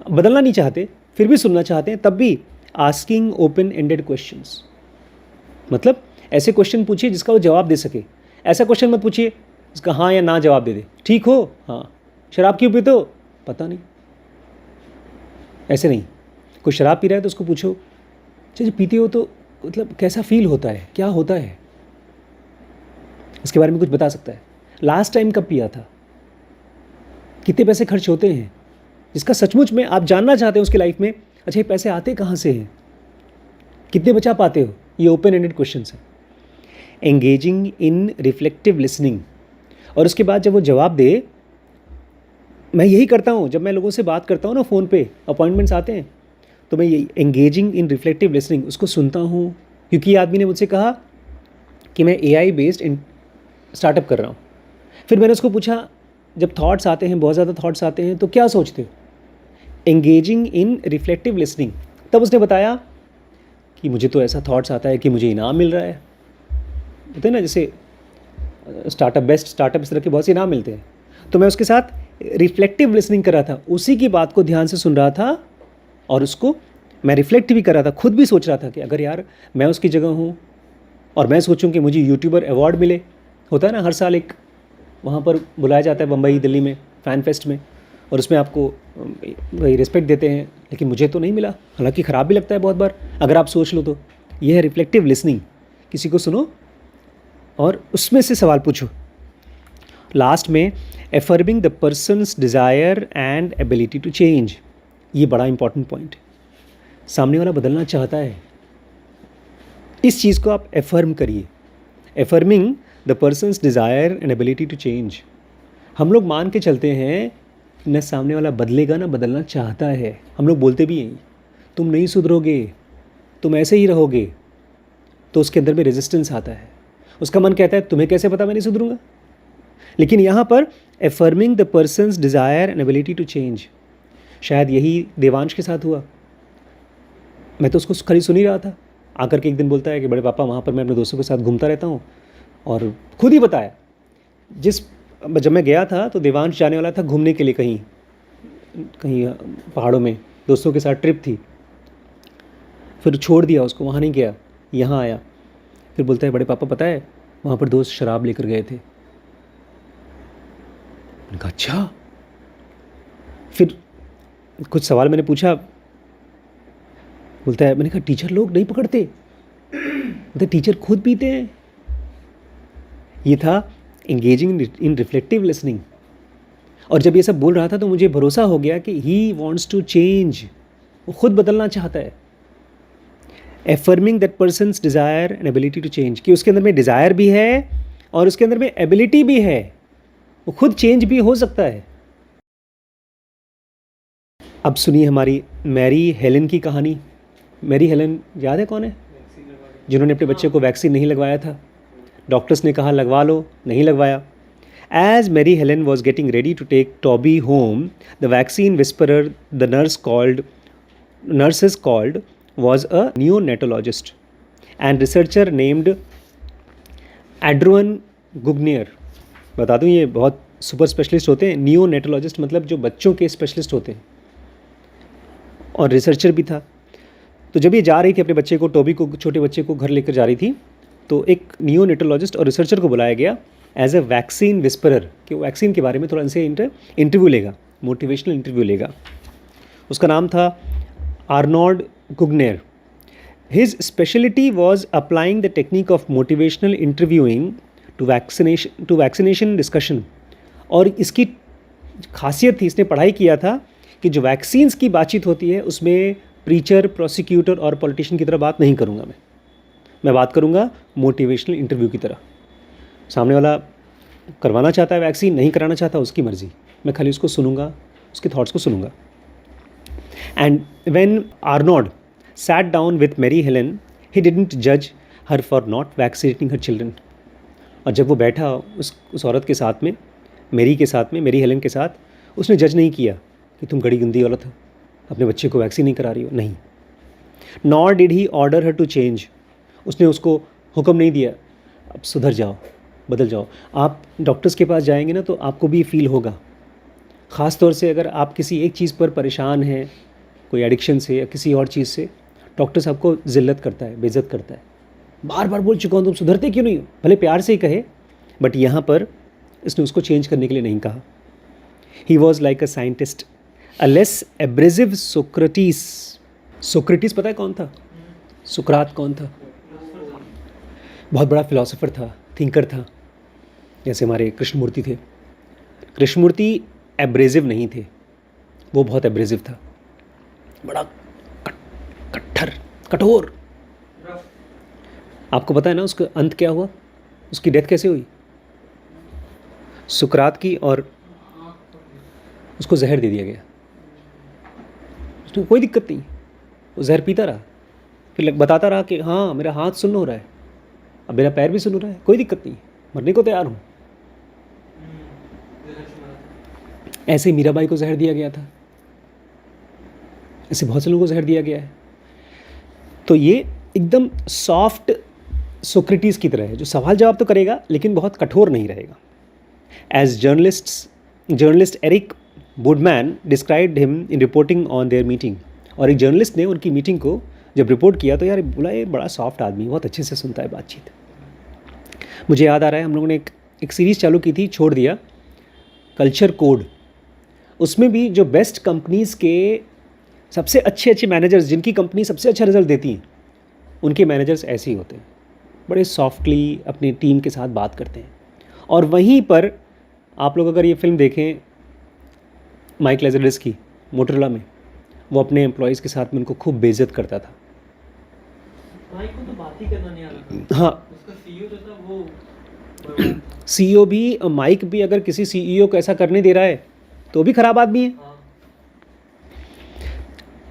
बदलना नहीं चाहते, फिर भी सुनना चाहते हैं, तब भी आस्किंग ओपन एंडेड क्वेश्चंस। मतलब ऐसे क्वेश्चन पूछिए जिसका वो जवाब दे सके। ऐसा क्वेश्चन मत पूछिए जिसका हाँ या ना जवाब दे दे। ठीक हो? हाँ। शराब क्यों पीते हो? पता नहीं। ऐसे नहीं। कोई शराब पी रहा है तो उसको पूछो, अच्छा जब पीते हो तो मतलब कैसा फील होता है, क्या होता है, इसके बारे में कुछ बता सकता है। लास्ट टाइम कब पिया था, कितने पैसे खर्च होते हैं, जिसका सचमुच में आप जानना चाहते हैं उसकी लाइफ में। अच्छा ये पैसे आते कहाँ से हैं, कितने बचा पाते हो। ये ओपन एंडेड क्वेश्चंस है। Engaging in reflective listening. और उसके बाद जब वो जवाब दे, मैं यही करता हूँ जब मैं लोगों से बात करता हूँ ना, फ़ोन पे अपॉइंटमेंट्स आते हैं, तो मैं यही एंगेजिंग इन रिफ्लेक्टिव लिसनिंग, उसको सुनता हूँ। क्योंकि ये आदमी ने मुझसे कहा कि मैं AI बेस्ड स्टार्टअप कर रहा हूँ। फिर मैंने उसको पूछा, जब थॉट्स आते हैं, बहुत ज़्यादा थॉट्स आते हैं, तो क्या सोचते हो। Engaging in reflective listening. तब उसने बताया कि मुझे तो ऐसा थॉट्स आता है कि मुझे इनाम मिल रहा है। होते हैं ना जैसे स्टार्टअप, बेस्ट स्टार्टअप, इस तरह के बहुत से इनाम मिलते हैं। तो मैं उसके साथ रिफ्लेक्टिव लिसनिंग कर रहा था, उसी की बात को ध्यान से सुन रहा था, और उसको मैं रिफ्लेक्ट भी कर रहा था, खुद भी सोच रहा था कि अगर यार मैं उसकी जगह हूँ और मैं सोचूं कि मुझे यूट्यूबर अवार्ड मिले। होता है ना हर साल एक वहाँ पर बुलाया जाता है बम्बई दिल्ली में फ़ैन फेस्ट में, और उसमें आपको वही रिस्पेक्ट देते हैं, लेकिन मुझे तो नहीं मिला। हालांकि ख़राब भी लगता है बहुत बार अगर आप सोच लो तो। ये है रिफ्लेक्टिव लिसनिंग। किसी को सुनो और उसमें से सवाल पूछो। लास्ट में affirming the person's desire and ability to change. ये बड़ा इंपॉर्टेंट पॉइंट है। सामने वाला बदलना चाहता है, इस चीज़ को आप एफर्म करिए। Affirming the person's desire and ability to change. हम लोग मान के चलते हैं न सामने वाला बदलेगा ना बदलना चाहता है। हम लोग बोलते भी हैं तुम नहीं सुधरोगे, तुम ऐसे ही रहोगे, तो उसके अंदर में रेजिस्टेंस आता है। उसका मन कहता है तुम्हें कैसे पता मैं नहीं सुधरूंगा। लेकिन यहाँ पर affirming the person's desire and ability to change, शायद यही देवांश के साथ हुआ। मैं तो उसको खाली सुन ही रहा था, आकर के एक दिन बोलता है कि बड़े पापा वहाँ पर मैं अपने दोस्तों के साथ घूमता रहता हूँ, और खुद ही बताया जब मैं गया था तो देवांश जाने वाला था घूमने के लिए कहीं पहाड़ों में, दोस्तों के साथ ट्रिप थी। फिर छोड़ दिया उसको, वहाँ नहीं गया, यहाँ आया। फिर बोलता है बड़े पापा पता है वहाँ पर दोस्त शराब लेकर गए थे। मैंने कहा अच्छा। फिर कुछ सवाल मैंने पूछा, बोलता है, मैंने कहा टीचर लोग नहीं पकड़ते, बोलते टीचर खुद पीते हैं। ये था एंगेजिंग इन रिफ्लेक्टिव लिसनिंग। और जब ये सब बोल रहा था तो मुझे भरोसा हो गया कि ही वॉन्ट्स टू चेंज, वो खुद बदलना चाहता है। Affirming that person's desire and ability to change, कि उसके अंदर में डिज़ायर भी है और उसके अंदर में एबिलिटी भी है, वो खुद चेंज भी हो सकता है। अब सुनिए हमारी मैरी हेलन की कहानी। मैरी हेलन याद है कौन है? जिन्होंने अपने बच्चे को वैक्सीन नहीं लगवाया था। डॉक्टर्स ने कहा लगवा लो, नहीं लगवाया। As Mary Helen was getting ready to take Toby home, the vaccine whisperer the nurses called was a neonatologist and researcher named Adrian Gugnier. बता दूं ये बहुत सुपर स्पेशलिस्ट होते हैं। नियोनेटोलॉजिस्ट मतलब जो बच्चों के स्पेशलिस्ट होते हैं, और रिसर्चर भी था। तो जब ये जा रही थी अपने बच्चे को, टोबी को, छोटे बच्चे को घर लेकर जा रही थी, तो एक नियोनेटोलॉजिस्ट और रिसर्चर को बुलाया गया एज अ वैक्सीन विस्परर, कि वो वैक्सीन के बारे में थोड़ा इनसे इंटरव्यू लेगा, मोटिवेशनल इंटरव्यू लेगा। उसका नाम था Arnold Gagneur. His speciality was applying the technique of motivational interviewing to vaccination discussion. और इसकी खासियत थी, इसने पढ़ाई किया था कि जो वैक्सीन्स की बातचीत होती है उसमें प्रीचर, प्रोसिक्यूटर और पॉलिटिशियन की तरह बात नहीं करूँगा मैं बात करूँगा मोटिवेशनल इंटरव्यू की तरह। सामने वाला करवाना चाहता है वैक्सीन, नहीं कराना चाहता, उसकी मर्ज़ी, मैं खाली उसको सुनूंगा, उसके थॉट्स को सुनूंगा। And when Arnold sat down with Mary Helen, he didn't जज her for not vaccinating her children. और जब वो बैठा उस औरत के साथ में, मैरी हेलन के साथ, उसने जज नहीं किया कि तुम बड़ी गंदी औरत हो, अपने बच्चे को वैक्सीन नहीं करा रही हो, नहीं। Nor did he order her to change. उसने उसको हुक्म नहीं दिया अब सुधर जाओ, बदल जाओ। आप डॉक्टर्स के पास जाएंगे ना तो आपको भी फील होगा, ख़ास तौर से अगर आप किसी एक चीज़ पर परेशान हैं, कोई एडिक्शन से या किसी और चीज़ से, डॉक्टर्स आपको ज़िल्लत करता है, बेइज्जत करता है। बार बार बोल चुका हूँ तुम सुधरते क्यों नहीं हो, भले प्यार से ही कहे, बट यहाँ पर इसने उसको चेंज करने के लिए नहीं कहा। He was like a scientist, a less abrasive Socrates. Socrates पता है कौन था? सुकरात कौन था? बहुत बड़ा फिलोसोफर था, थिंकर था, जैसे हमारे कृष्णमूर्ति थे। कृष्णमूर्ति एब्रेसिव नहीं थे, वो बहुत एब्रेसिव था, बड़ा कठोर। आपको पता है ना उसका अंत क्या हुआ, उसकी डेथ कैसे हुई? सुकरात की, और उसको जहर दे दिया गया। उसको कोई दिक्कत नहीं, वो जहर पीता रहा, फिर बताता रहा कि हाँ मेरा हाथ सुन्न हो रहा है, अब मेरा पैर भी सुन रहा है, कोई दिक्कत नहीं, मरने को तैयार हूँ। ऐसे मीराबाई को जहर दिया गया था, ऐसे बहुत से लोगों को जहर दिया गया है। तो ये एकदम सॉफ्ट सोक्रेटिस की तरह है, जो सवाल जवाब तो करेगा लेकिन बहुत कठोर नहीं रहेगा। As journalist Eric Woodman described him in reporting on their meeting. और एक जर्नलिस्ट ने उनकी मीटिंग को जब रिपोर्ट किया तो यार बोला ये बड़ा सॉफ्ट आदमी, बहुत अच्छे से सुनता है बातचीत। मुझे याद आ रहा है, हम लोगों ने एक सीरीज़ चालू की थी, छोड़ दिया, कल्चर कोड। उसमें भी जो बेस्ट कंपनीज़ के सबसे अच्छे मैनेजर्स, जिनकी कंपनी सबसे अच्छा रिजल्ट देती हैं, उनके मैनेजर्स ऐसे ही होते हैं, बड़े सॉफ्टली अपनी टीम के साथ बात करते हैं। और वहीं पर आप लोग अगर ये फिल्म देखें माइक लेजरडिस की, मोटरोला में, वो अपने एम्प्लॉयज़ के साथ में उनको खूब बेइज्जत करता था। माइक को तो बात ही करना नहीं आता। हाँ, उसका सीईओ जो था वो सीईओ भी, माइक भी अगर किसी सीईओ को ऐसा करने दे रहा है तो भी ख़राब आदमी है।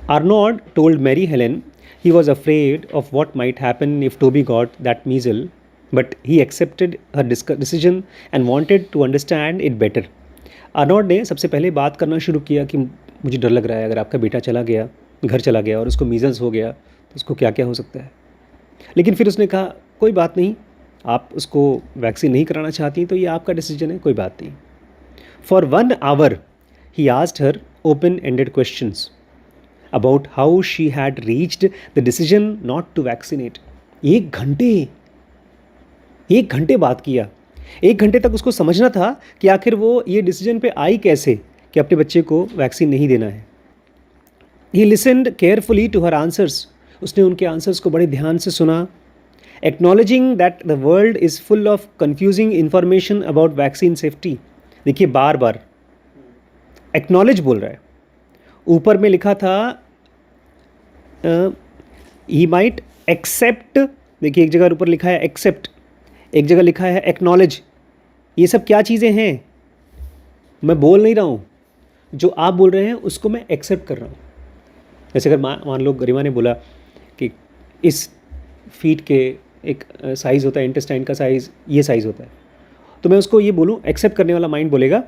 Arnold told Mary Helen he was afraid of what might happen if Toby got that measle, but he accepted her decision and wanted to understand it better. Arnold ने सबसे पहले बात करना शुरू किया कि मुझे डर लग रहा है, अगर आपका बेटा चला गया, घर चला गया और उसको मीजल्स हो गया तो उसको क्या क्या हो सकता है। लेकिन फिर उसने कहा कोई बात नहीं, आप उसको वैक्सीन नहीं कराना चाहती तो ये आपका डिसीजन है, कोई बात नहीं। For 1 hour he asked her open-ended questions about how she had reached the decision not to vaccinate. 1 घंटे बात किया। 1 घंटे तक उसको समझना था कि आखिर वो ये डिसीजन पे आई कैसे कि अपने बच्चे को वैक्सीन नहीं देना है। He listened carefully to her answers. उसने उनके आंसर्स को बड़े ध्यान से सुना। Acknowledging that the world is full of confusing information about vaccine safety. देखिए बार बार एक्नॉलेज बोल रहा है। ऊपर में लिखा था ही माइट एक्सेप्ट, देखिए एक जगह ऊपर लिखा है एक्सेप्ट, एक जगह लिखा है एक्नॉलेज। ये सब क्या चीज़ें हैं? मैं बोल नहीं रहा हूँ, जो आप बोल रहे हैं उसको मैं एक्सेप्ट कर रहा हूँ। जैसे अगर मान लो गरिमा ने बोला कि इस फीट के एक साइज़ होता है, इंटेस्टाइन का साइज़ ये साइज़ होता है, तो मैं उसको ये बोलूँ, एक्सेप्ट करने वाला माइंड बोलेगा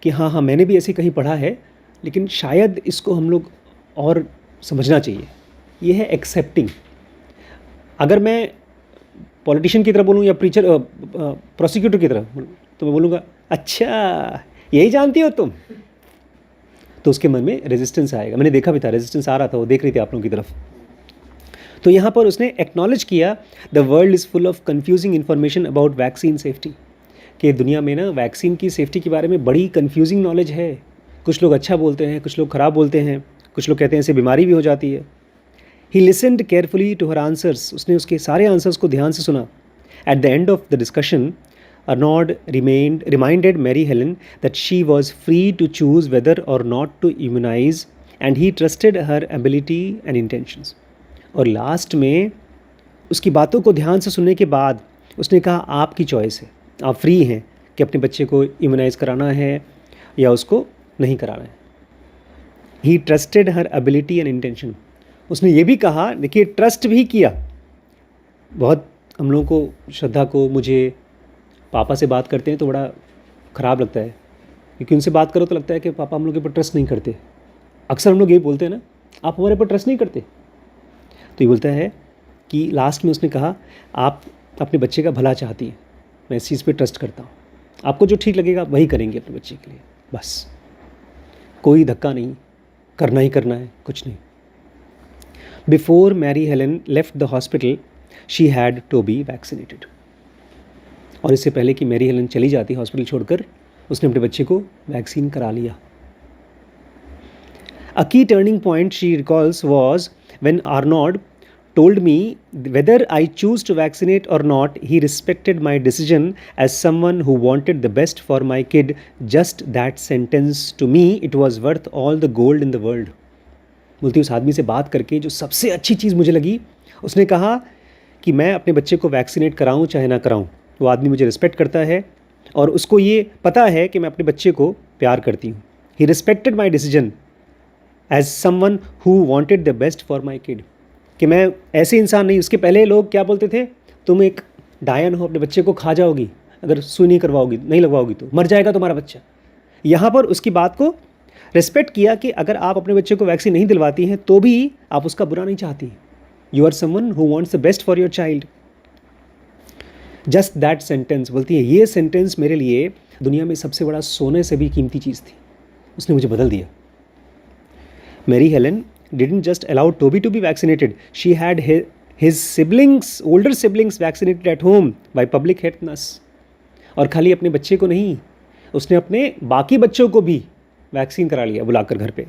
कि हाँ हाँ मैंने भी ऐसे कहीं पढ़ा है, लेकिन शायद इसको हम लोग और समझना चाहिए। ये है एक्सेप्टिंग। अगर मैं पॉलिटिशियन की तरह बोलूँ या प्रीचर प्रोसिक्यूटर की तरह बोलूँ, तो मैं बोलूँगा अच्छा यही जानती हो तुम, तो उसके मन में रेजिस्टेंस आएगा। मैंने देखा भी था, रेजिस्टेंस आ रहा था, वो देख रही थी आप लोगों की तरफ। तो यहाँ पर उसने एक्नॉलेज किया the world is full of confusing information about vaccine safety, कि दुनिया में ना वैक्सीन की सेफ्टी के बारे में बड़ी कन्फ्यूजिंग नॉलेज है। कुछ लोग अच्छा बोलते हैं, कुछ लोग ख़राब बोलते हैं, कुछ लोग कहते हैं इससे बीमारी भी हो जाती है। He listened carefully to her answers, उसने उसके सारे आंसर्स को ध्यान से सुना। At the end of the discussion Arnold reminded Mary Helen that she was free to choose whether or not to immunize and he trusted her ability and intentions. और last में उसकी बातों को ध्यान से सुनने के बाद उसने कहा आपकी चॉइस है, आप फ्री हैं कि अपने बच्चे को इम्यूनाइज़ कराना है या उसको नहीं कराना है। He trusted her ability and intention, उसने ये भी कहा, देखिए ट्रस्ट भी किया। बहुत हम लोगों को, श्रद्धा को, मुझे पापा से बात करते हैं तो बड़ा ख़राब लगता है, क्योंकि उनसे बात करो तो लगता है कि पापा हम लोग के ऊपर ट्रस्ट नहीं करते। अक्सर हम लोग यही बोलते हैं ना, आप हमारे ऊपर ट्रस्ट नहीं करते। तो ये बोलता है कि लास्ट में उसने कहा आप अपने बच्चे का भला चाहती हैं, मैं इस चीज़ पे ट्रस्ट करता हूँ, आपको जो ठीक लगेगा वही करेंगे अपने बच्चे के लिए, बस कोई धक्का नहीं, करना ही करना है, कुछ नहीं। Before Marie Helene left the hospital she had to be vaccinated, और इससे पहले कि मैरी हेलन चली जाती हॉस्पिटल छोड़कर, उसने अपने बच्चे को वैक्सीन करा लिया। A key turning point she recalls was when Arnold told me whether I choose to vaccinate or not, he respected my decision as someone who wanted the best for my kid. Just that sentence to me, it was worth all the gold in the world. बोलती उस आदमी से बात करके जो सबसे अच्छी चीज़ मुझे लगी, उसने कहा कि मैं अपने बच्चे को वैक्सीनेट कराऊं चाहे ना कराऊं, वो आदमी मुझे रिस्पेक्ट करता है और उसको ये पता है कि मैं अपने बच्चे को प्यार करती हूँ। He respected my decision as someone who wanted the best for my kid, कि मैं ऐसे इंसान नहीं। उसके पहले लोग क्या बोलते थे, तुम एक डायन हो, अपने बच्चे को खा जाओगी अगर सुई नहीं करवाओगी, नहीं लगवाओगी तो मर जाएगा तुम्हारा बच्चा। यहाँ पर उसकी बात को रिस्पेक्ट किया कि अगर आप अपने बच्चे को वैक्सीन नहीं दिलवाती हैं तो भी आप उसका बुरा नहीं चाहती, you are someone who wants the best for your child. Just that sentence, बोलती है ये सेंटेंस मेरे लिए दुनिया में सबसे बड़ा सोने से भी कीमती चीज़ थी, उसने मुझे बदल दिया। Mary Helen didn't just allow Toby to be vaccinated. She had his siblings, older siblings, vaccinated at home by public health nurse. और खाली अपने बच्चे को नहीं, उसने अपने बाकी बच्चों को भी वैक्सीन करा लिया बुलाकर घर पे।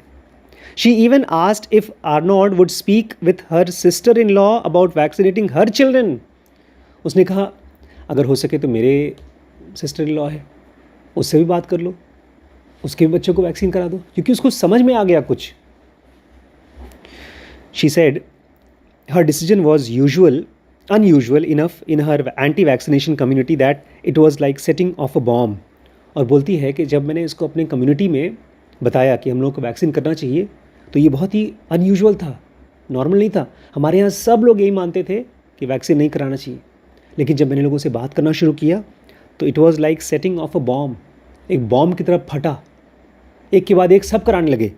She even asked if Arnold would speak with her sister-in-law about vaccinating her children. उसने कहा अगर हो सके तो मेरे सिस्टर इन लॉ है, उससे भी बात कर लो, उसके भी बच्चों को वैक्सीन करा दो, क्योंकि उसको समझ में आ गया कुछ। She said her decision was unusual enough in her anti-vaccination community that it was like setting off a bomb. और बोलती है कि जब मैंने इसको अपने कम्युनिटी में बताया कि हम लोग को वैक्सीन करना चाहिए, तो ये बहुत ही अनयूजुअल था, नॉर्मल नहीं था। हमारे यहाँ सब लोग यही मानते थे कि वैक्सीन नहीं कराना चाहिए, लेकिन जब मैंने लोगों से बात करना शुरू किया तो it was like setting of a bomb, एक बॉम्ब की तरफ फटा, एक के बाद एक सब कराने लगे।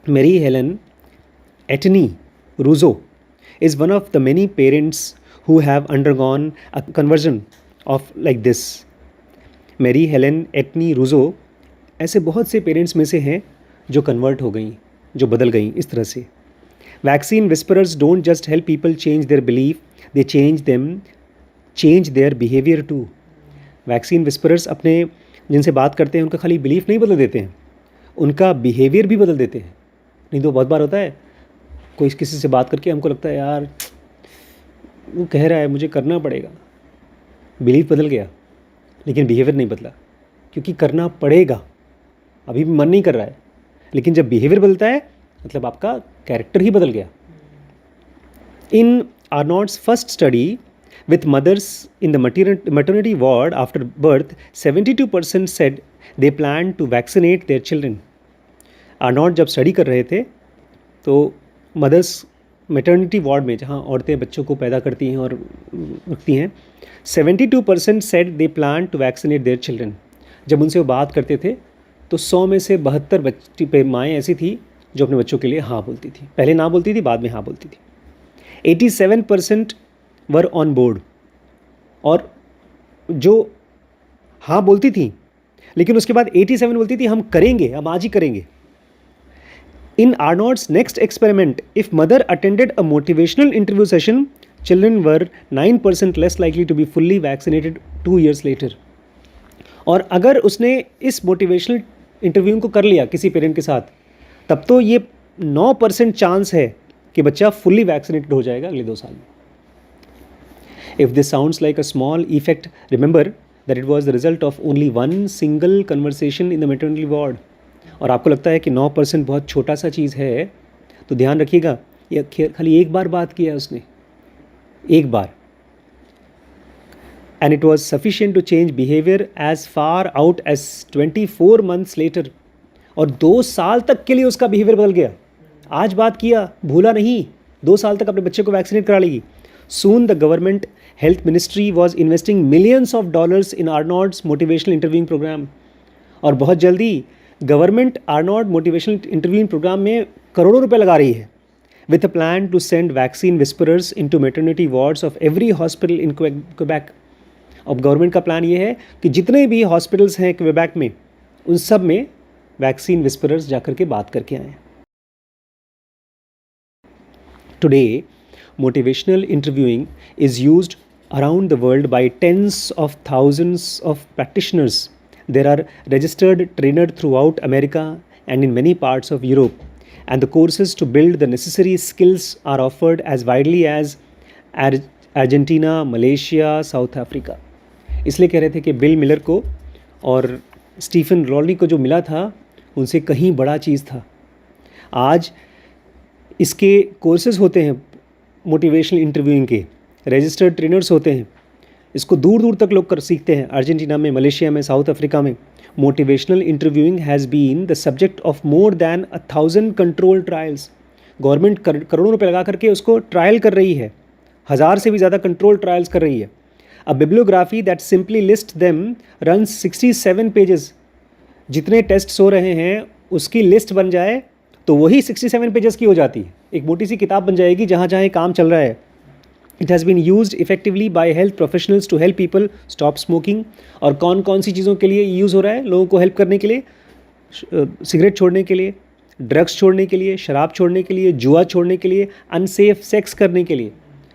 Marie Helene Etnie Russo is one of the many parents who have undergone a conversion of like this. Mary Helen Etnie Russo ऐसे बहुत से पेरेंट्स में से हैं जो कन्वर्ट हो गई, जो बदल गई इस तरह से। Vaccine whisperers don't just help people change their belief, they change their behavior too. Vaccine whisperers अपने जिनसे बात करते हैं उनका खाली बिलीफ नहीं बदल देते हैं, उनका बिहेवियर भी बदल देते हैं। नहीं तो बहुत बार होता है कोई किसी से बात करके हमको लगता है यार वो कह रहा है मुझे करना पड़ेगा, बिलीफ बदल गया लेकिन बिहेवियर नहीं बदला, क्योंकि करना पड़ेगा, अभी भी मन नहीं कर रहा है, लेकिन जब बिहेवियर बदलता है मतलब आपका कैरेक्टर ही बदल गया। In Arnold's first study with mothers in the maternity ward after birth, 72% said they plan to vaccinate their children. Arnold जब स्टडी कर रहे थे तो मदर्स मेटर्निटी वार्ड में जहाँ औरतें बच्चों को पैदा करती हैं और रखती हैं, 72% said they plan to vaccinate their children. जब उनसे वो बात करते थे तो 100 में से 72 बच्ची माएँ ऐसी थी जो अपने बच्चों के लिए हाँ बोलती थी। पहले ना बोलती थी, बाद में हाँ बोलती थी। 87% वर ऑन बोर्ड, और जो हाँ बोलती थी लेकिन उसके बाद 87 बोलती थी हम करेंगे, हम आज ही करेंगे। In Arnold's next experiment, if mother attended a motivational interview session, children were 9% less likely to be fully vaccinated 2 years later. और अगर उसने इस मोटिवेशनल इंटरव्यू को कर लिया किसी पेरेंट के साथ, तब तो ये 9% चांस है कि बच्चा फुल्ली वैक्सीनेटेड हो जाएगा अगले 2 साल में। If this sounds like a small effect, remember that it was the result of only one single conversation in the maternity ward. और आपको लगता है कि 9% बहुत छोटा सा चीज़ है, तो ध्यान रखिएगा ये खाली एक बार बात किया है उसने, एक बार। And it was sufficient to change behaviour as far out as 24 months later. और 2 साल तक के लिए उसका बिहेवियर बदल गया। आज बात किया, भूला नहीं, 2 साल तक अपने बच्चे को वैक्सीनेट करा लेगी। Soon the government health ministry was investing millions of dollars in Arnold's motivational interviewing program. और बहुत जल्दी government Arnold motivational interviewing program में करोड़ों रुपए लगा रही है, with a plan to send vaccine whisperers into maternity wards of every hospital in Quebec. अब गवर्नमेंट का प्लान ये है कि जितने भी हॉस्पिटल्स हैं क्वेबेक में, उन सब में वैक्सीन विस्परर्स जाकर के बात करके आए। Today motivational interviewing is used around the world by tens of thousands of practitioners. There are registered trainers throughout America and in many parts of Europe, and the courses to build the necessary skills are offered as widely as Argentina, Malaysia, South Africa. इसलिए कह रहे थे कि bill Miller को और Stephen रॉलनी को जो मिला था उनसे कहीं बड़ा चीज़ था। आज इसके कोर्सेज होते हैं मोटिवेशनल इंटरव्यूइंग के, रजिस्टर्ड ट्रेनर्स होते हैं, इसको दूर दूर तक लोग कर सीखते हैं। अर्जेंटीना में, मलेशिया में, साउथ अफ्रीका में। Motivational interviewing has been the subject of more than 1000 control trials. Government करोड़ों रुपए लगा करके उसको ट्रायल कर रही है, 1000 से भी ज़्यादा कंट्रोल ट्रायल्स कर रही है। A bibliography that simply list them runs 67 pages. जितने टेस्ट्स हो रहे हैं उसकी लिस्ट बन जाए तो वही 67 पेजेस की हो जाती है, एक मोटी सी किताब बन जाएगी जहाँ जहाँ काम चल रहा है। It has been used effectively by health professionals to help people stop smoking. और कौन कौन सी चीज़ों के लिए यूज़ हो रहा है लोगों को हेल्प करने के लिए? सिगरेट छोड़ने के लिए, ड्रग्स छोड़ने के लिए, शराब छोड़ने के लिए, जुआ छोड़ने के लिए, अनसेफ सेक्स करने के लिए।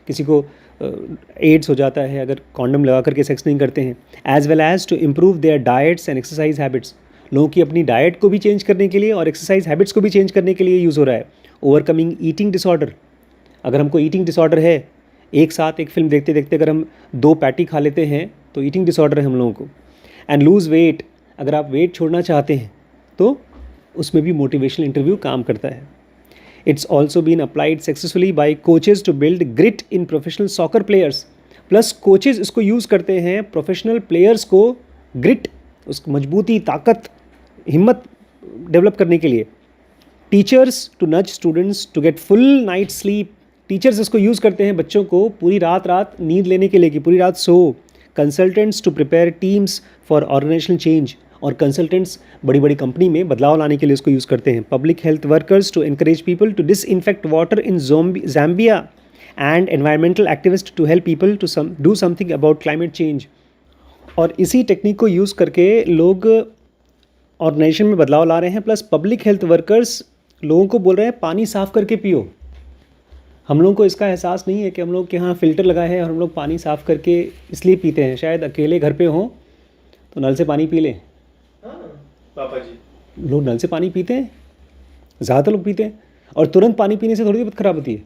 किसी को एड्स हो जाता है अगर कॉन्डम लगा करके सेक्स नहीं करते हैं। As well as to improve their diets and exercise habits. लोगों की अपनी डाइट को भी चेंज करने के लिए और एक्सरसाइज हैबिट्स को भी चेंज करने के लिए यूज़ हो रहा है। Overcoming eating disorder. अगर हमको ईटिंग डिसऑर्डर है, एक साथ एक फिल्म देखते देखते अगर हम 2 पैटी खा लेते हैं तो ईटिंग डिसऑर्डर है हम लोगों को। एंड लूज़ वेट, अगर आप वेट छोड़ना चाहते हैं तो उसमें भी मोटिवेशनल इंटरव्यू काम करता है। It's also been applied successfully by coaches to build grit in professional soccer players. Plus coaches इसको यूज़ करते हैं प्रोफेशनल प्लेयर्स को ग्रिट, उसको मजबूती, ताकत, हिम्मत डेवलप करने के लिए। Teachers to nudge students to get full night sleep. Teachers इसको यूज़ करते हैं बच्चों को पूरी रात नींद लेने के लिए कि पूरी रात सो। Consultants to prepare teams for organisational change. और कंसल्टेंट्स बड़ी बड़ी कंपनी में बदलाव लाने के लिए इसको यूज़ करते हैं। Public health workers to encourage people to disinfect water in Zambia. And environmental activist to help people to do something about climate change. और इसी टेक्निक को यूज़ करके लोग ऑर्गेनाइजेशन में बदलाव ला रहे हैं। प्लस पब्लिक हेल्थ वर्कर्स लोगों को बोल रहे हैं पानी साफ़ करके पियो। हम लोगों को इसका एहसास नहीं है कि हम लोग के यहाँ फ़िल्टर लगा है और हम लोग पानी साफ़ करके इसलिए पीते हैं। शायद अकेले घर पे हों तो नल से पानी पी लें। पापा जी लोग नल से पानी पीते हैं, ज़्यादातर लोग पीते हैं। और तुरंत पानी पीने से थोड़ी तबीयत खराब होती है।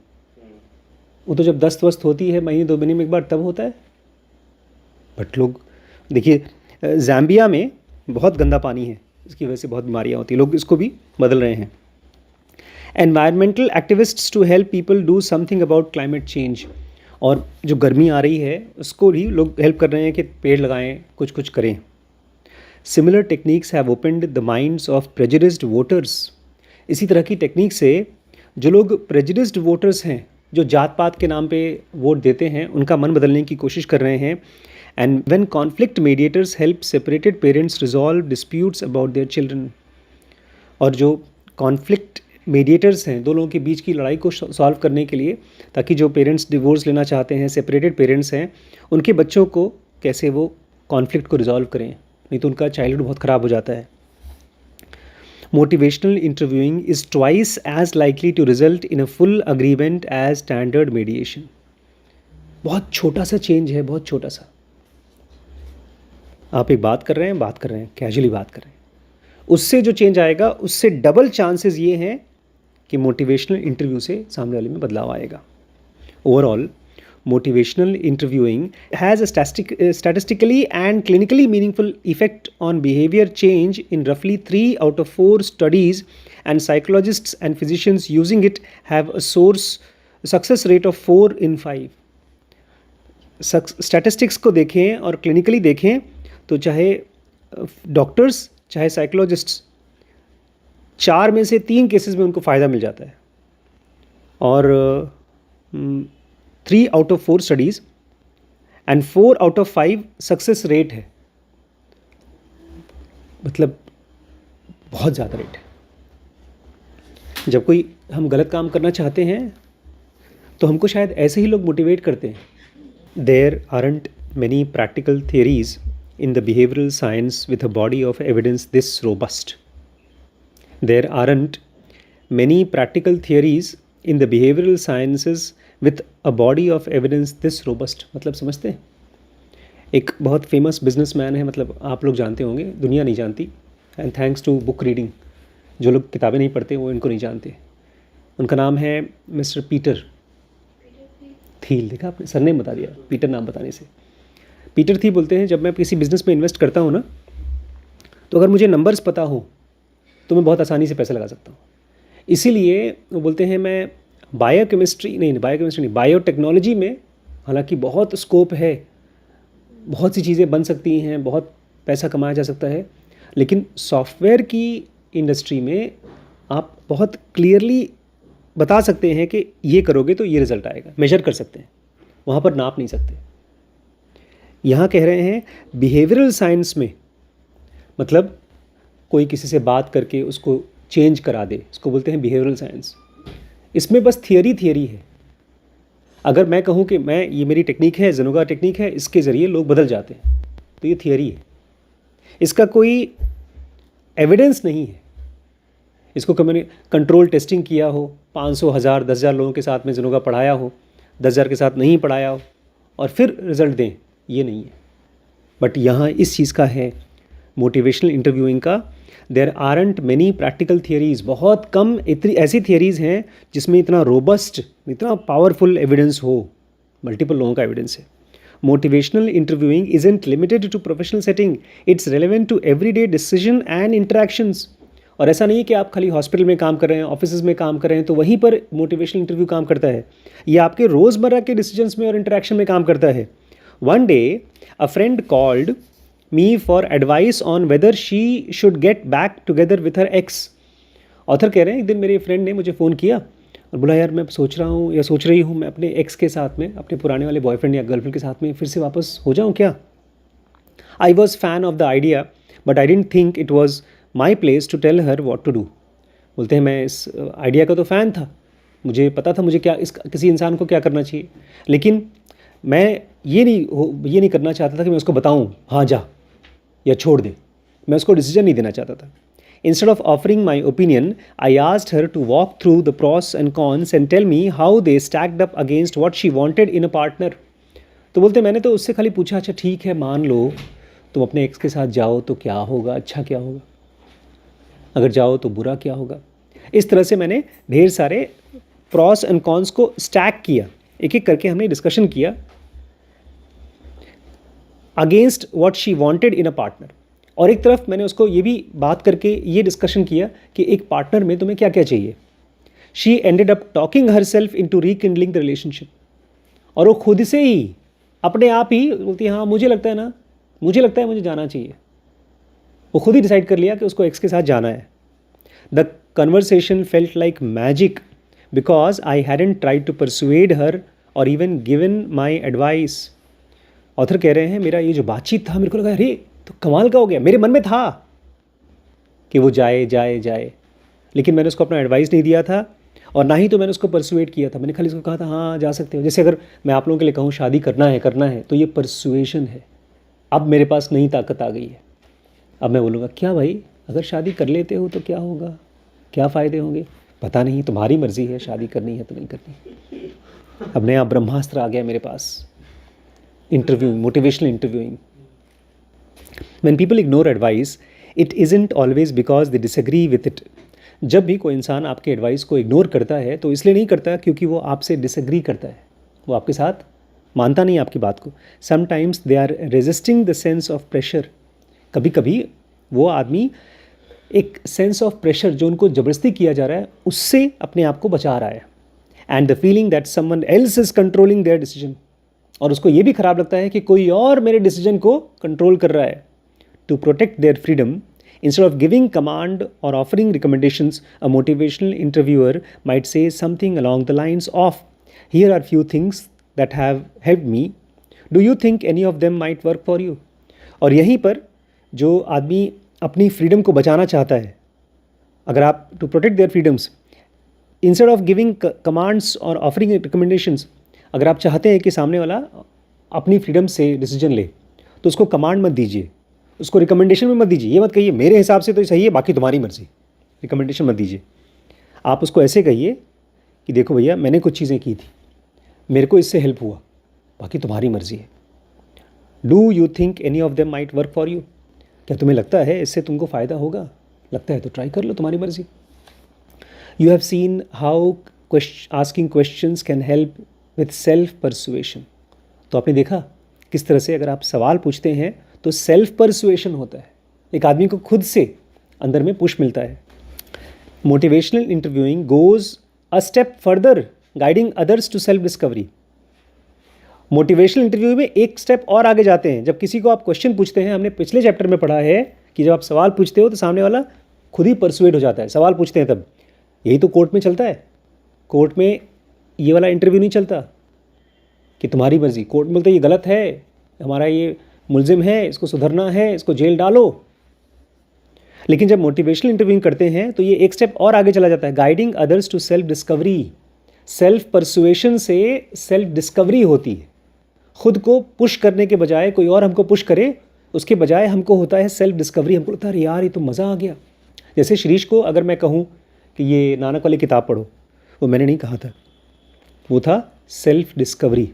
वो तो जब दस्त वस्त होती है महीने 2 महीने में एक बार तब होता है। बट लोग देखिए ज़ाम्बिया में बहुत गंदा पानी है, इसकी वजह से बहुत बीमारियाँ होती हैं। लोग इसको भी बदल रहे हैं। Environmental activists to help people do something about climate change. और जो गर्मी आ रही है उसको भी लोग हेल्प कर रहे हैं कि पेड़ लगाएं, कुछ करें। Similar techniques have opened the minds of prejudiced voters. इसी तरह की टेक्निक से जो लोग प्रेजुडिस्ड वोटर्स हैं, जो जात पात के नाम पे वोट देते हैं उनका मन बदलने की कोशिश कर रहे हैं. And when conflict mediators help separated parents resolve disputes about their children. और जो कॉन्फ्लिक्ट मीडिएटर्स हैं, दो लोगों के बीच की लड़ाई को सॉल्व करने के लिए, ताकि जो पेरेंट्स डिवोर्स लेना चाहते हैं, सेपरेटेड पेरेंट्स हैं, उनके बच्चों को कैसे वो कॉन्फ्लिक्ट को रिजॉल्व करें, नहीं तो उनका चाइल्डहुड बहुत ख़राब हो जाता है. Motivational interviewing is twice as likely to result in a full agreement as standard mediation. बहुत छोटा सा चेंज है, बहुत छोटा सा. आप एक बात कर रहे हैं, कैजुअली बात कर रहे हैं, उससे जो चेंज आएगा उससे डबल चांसेस ये हैं कि मोटिवेशनल इंटरव्यू से सामने वाले में बदलाव आएगा. Overall motivational interviewing has a statistically and clinically meaningful effect on behavior change in roughly 3 out of 4 studies, and psychologists and physicians using it have a success rate of 4 in 5. Statistics को देखें और clinically देखें तो चाहे doctors चाहे psychologists, 4 में से 3 cases में उनको फ़ायदा मिल जाता है. और 3 out of 4 studies and 4 out of 5 success rate है. मतलब बहुत ज़्यादा रेट है. जब कोई हम गलत काम करना चाहते हैं तो हमको शायद ऐसे ही लोग मोटिवेट करते हैं. There aren't many practical theories in the behavioural science with a body of evidence this robust. There aren't many practical theories in the behavioural sciences with a body of evidence this robust. मतलब समझते हैं, एक बहुत famous businessman है, मतलब आप लोग जानते होंगे, दुनिया नहीं जानती, and thanks to book reading. जो लोग किताबें नहीं पढ़ते वो इनको नहीं जानते. उनका नाम है मिस्टर पीटर थील. देखा आपने, सरनेम बता दिया पीटर नाम बताने से. पीटर थील बोलते हैं, जब मैं किसी बिज़नेस में इन्वेस्ट करता हूँ ना, तो अगर मुझे नंबर्स पता हो तो मैं बहुत आसानी से पैसा लगा सकता हूँ. इसीलिए वो बोलते हैं मैं बायोटेक्नोलॉजी में हालांकि बहुत स्कोप है, बहुत सी चीज़ें बन सकती हैं, बहुत पैसा कमाया जा सकता है, लेकिन सॉफ्टवेयर की इंडस्ट्री में आप बहुत क्लियरली बता सकते हैं कि ये करोगे तो ये रिज़ल्ट आएगा, मेजर कर सकते हैं, वहाँ पर नाप नहीं सकते. यहाँ कह रहे हैं बिहेवियरल साइंस में, मतलब कोई किसी से बात करके उसको चेंज करा दे, इसको बोलते हैं बिहेवियरल साइंस. इसमें बस थियरी है. अगर मैं कहूँ कि ये मेरी टेक्निक है, ज़ेनोगा टेक्निक है, इसके ज़रिए लोग बदल जाते हैं, तो ये थियरी है. इसका कोई एविडेंस नहीं है. इसको कभी मैंने कंट्रोल टेस्टिंग किया हो, 500, 1000, 10,000 लोगों के साथ में ज़ेनोगा पढ़ाया हो, 10,000 के साथ नहीं पढ़ाया हो और फिर रिज़ल्ट दें, ये नहीं है. बट यहाँ इस चीज़ का है, मोटिवेशनल इंटरव्यूइंग का. There aren't many practical theories. बहुत कम इतनी ऐसी थियरीज़ हैं जिसमें इतना रोबस्ट, इतना पावरफुल एविडेंस हो. मल्टीपल लोगों का एविडेंस है. Motivational interviewing isn't limited to professional setting, it's relevant to everyday decision and interactions. और ऐसा नहीं है कि आप खाली हॉस्पिटल में काम कर रहे हैं, ऑफिस में काम कर रहे हैं तो वहीं पर मोटिवेशनल इंटरव्यू काम करता है. ये आपके रोज़मर्रा के डिसीजंस में और इंटरेक्शन में काम करता है. One day a friend called me for advice on whether she should get back together with her ex. Author कह रहे हैं, एक दिन मेरे फ्रेंड ने मुझे फ़ोन किया और बोला, यार मैं सोच रही हूँ मैं अपने एक्स के साथ में, अपने पुराने वाले बॉयफ्रेंड या गर्लफ्रेंड के साथ में फिर से वापस हो जाऊँ क्या. I was fan of the idea but I don't think it was my place to tell her what to do. बोलते हैं मैं इस आइडिया का तो फ़ैन था, मुझे पता था मुझे क्या किसी इंसान को क्या करना चाहिए, लेकिन मैं ये नहीं करना चाहता था कि मैं उसको बताऊँ हाँ जा या छोड़ दे. मैं उसको डिसीजन नहीं देना चाहता था. Instead of offering my opinion I asked her to walk through the pros and cons and tell me how they stacked up against what she wanted in a partner. तो बोलते मैंने तो उससे खाली पूछा, अच्छा ठीक है मान लो तुम अपने एक्स के साथ जाओ तो क्या होगा, अच्छा क्या होगा, अगर जाओ तो बुरा क्या होगा. इस तरह से मैंने ढेर सारे प्रॉस एंड कॉन्स को स्टैक किया, एक एक करके हमने डिस्कशन किया against what she wanted in a partner. और एक तरफ मैंने उसको ये भी बात करके ये डिस्कशन किया कि एक पार्टनर में तुम्हें क्या क्या चाहिए. She ended up talking herself into rekindling the relationship. और वो खुद से ही अपने आप ही बोलती है, हाँ मुझे लगता है मुझे जाना चाहिए. वो खुद ही डिसाइड कर लिया कि उसको एक्स के साथ जाना है. The conversation felt like magic because I hadn't tried to persuade her or even given my advice. Author कह रहे हैं मेरा ये जो बातचीत था, मेरे को लगा अरे तो कमाल का हो गया, मेरे मन में था कि वो जाए जाए जाए, लेकिन मैंने उसको अपना एडवाइस नहीं दिया था और ना ही तो मैंने उसको परसुएट किया था। मैंने खाली उसको कहा था हाँ जा सकते हो। जैसे अगर मैं आप लोगों के लिए कहूँ शादी करना है तो ये परसुएशन है। अब मेरे पास नई ताकत आ गई है। अब मैं बोलूँगा क्या भाई अगर शादी कर लेते हो तो क्या होगा, क्या फ़ायदे होंगे, पता नहीं, तुम्हारी मर्ज़ी है, शादी करनी है तो नहीं करनी। अब नया ब्रह्मास्त्र आ गया मेरे पास, interviewing, motivational interviewing. When people ignore advice, it isn't always because they disagree with it. जब भी कोई इंसान आपके एडवाइस को इग्नोर करता है तो इसलिए नहीं करता क्योंकि वो आपसे डिसएग्री करता है, वो आपके साथ मानता नहीं आपकी बात को। Sometimes they are resisting the sense of pressure. कभी कभी वो आदमी एक सेंस ऑफ प्रेशर जो उनको ज़बरदस्ती किया जा रहा है उससे अपने आप को बचा रहा है। And the feeling that someone else is controlling there decision, और उसको ये भी ख़राब लगता है कि कोई और मेरे डिसीजन को कंट्रोल कर रहा है। To protect their freedom instead of giving command or offering recommendations, a motivational interviewer might say something along the lines of here are few things that have helped me, do you think any of them might work for you. और यहीं पर जो आदमी अपनी freedom को बचाना चाहता है, अगर आप to protect their freedoms instead of giving commands और ऑफरिंग रिकमेंडेशंस, अगर आप चाहते हैं कि सामने वाला अपनी फ्रीडम से डिसीजन ले तो उसको कमांड मत दीजिए, उसको रिकमेंडेशन में मत दीजिए। ये मत कहिए मेरे हिसाब से तो सही है बाकी तुम्हारी मर्जी, रिकमेंडेशन मत दीजिए। आप उसको ऐसे कहिए कि देखो भैया मैंने कुछ चीज़ें की थी, मेरे को इससे हेल्प हुआ, बाकी तुम्हारी मर्जी है। Do you think any of them might work for you, क्या तुम्हें लगता है इससे तुमको फ़ायदा होगा, लगता है तो ट्राई कर लो, तुम्हारी मर्जी। You have seen how asking questions can help with self persuasion. तो आपने देखा किस तरह से अगर आप सवाल पूछते हैं तो सेल्फ परसुएशन होता है, एक आदमी को खुद से अंदर में पुश मिलता है। Motivational interviewing goes a step further guiding others to self discovery. Motivational interview में एक स्टेप और आगे जाते हैं। जब किसी को आप क्वेश्चन पूछते हैं, हमने पिछले चैप्टर में पढ़ा है कि जब आप सवाल पूछते हो तो सामने वाला खुद ही परसुएट हो जाता है। सवाल पूछते हैं तब, यही तो कोर्ट में चलता है। कोर्ट में ये वाला इंटरव्यू नहीं चलता कि तुम्हारी मर्जी, कोर्ट में बोलते ये गलत है, हमारा ये मुलजिम है, इसको सुधरना है, इसको जेल डालो। लेकिन जब मोटिवेशनल इंटरव्यूइंग करते हैं तो ये एक स्टेप और आगे चला जाता है, guiding others to self discovery. Self persuasion से सेल्फ डिस्कवरी होती है। खुद को पुश करने के बजाय कोई और हमको पुश करे, उसके बजाय हमको होता है सेल्फ डिस्कवरी। हमको लगता है यार ये तो मज़ा आ गया। जैसे शिरीष को अगर मैं कहूँ कि ये नानक वाली किताब पढ़ो, वो मैंने नहीं कहा था, वो था सेल्फ डिस्कवरी।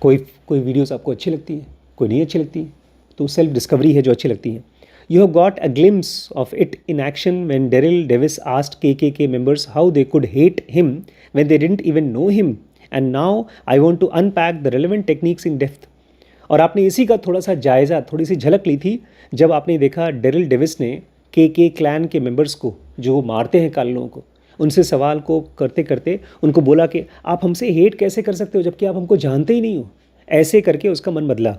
कोई वीडियोस आपको अच्छी लगती है, कोई नहीं अच्छी लगती है, तो सेल्फ डिस्कवरी है जो अच्छी लगती है। You have got a glimpse of it in action when Daryl Davis asked KKK members how they could hate him when they didn't even know him, and now I want to unpack the relevant techniques in depth। और आपने इसी का थोड़ा सा जायज़ा, थोड़ी सी झलक ली थी जब आपने देखा डेरिल डेविस ने KK क्लैन के मेंबर्स को जो मारते हैं काले लोगों को, उनसे सवाल को करते करते उनको बोला कि आप हमसे हेट कैसे कर सकते हो जबकि आप हमको जानते ही नहीं हो। ऐसे करके उसका मन बदला।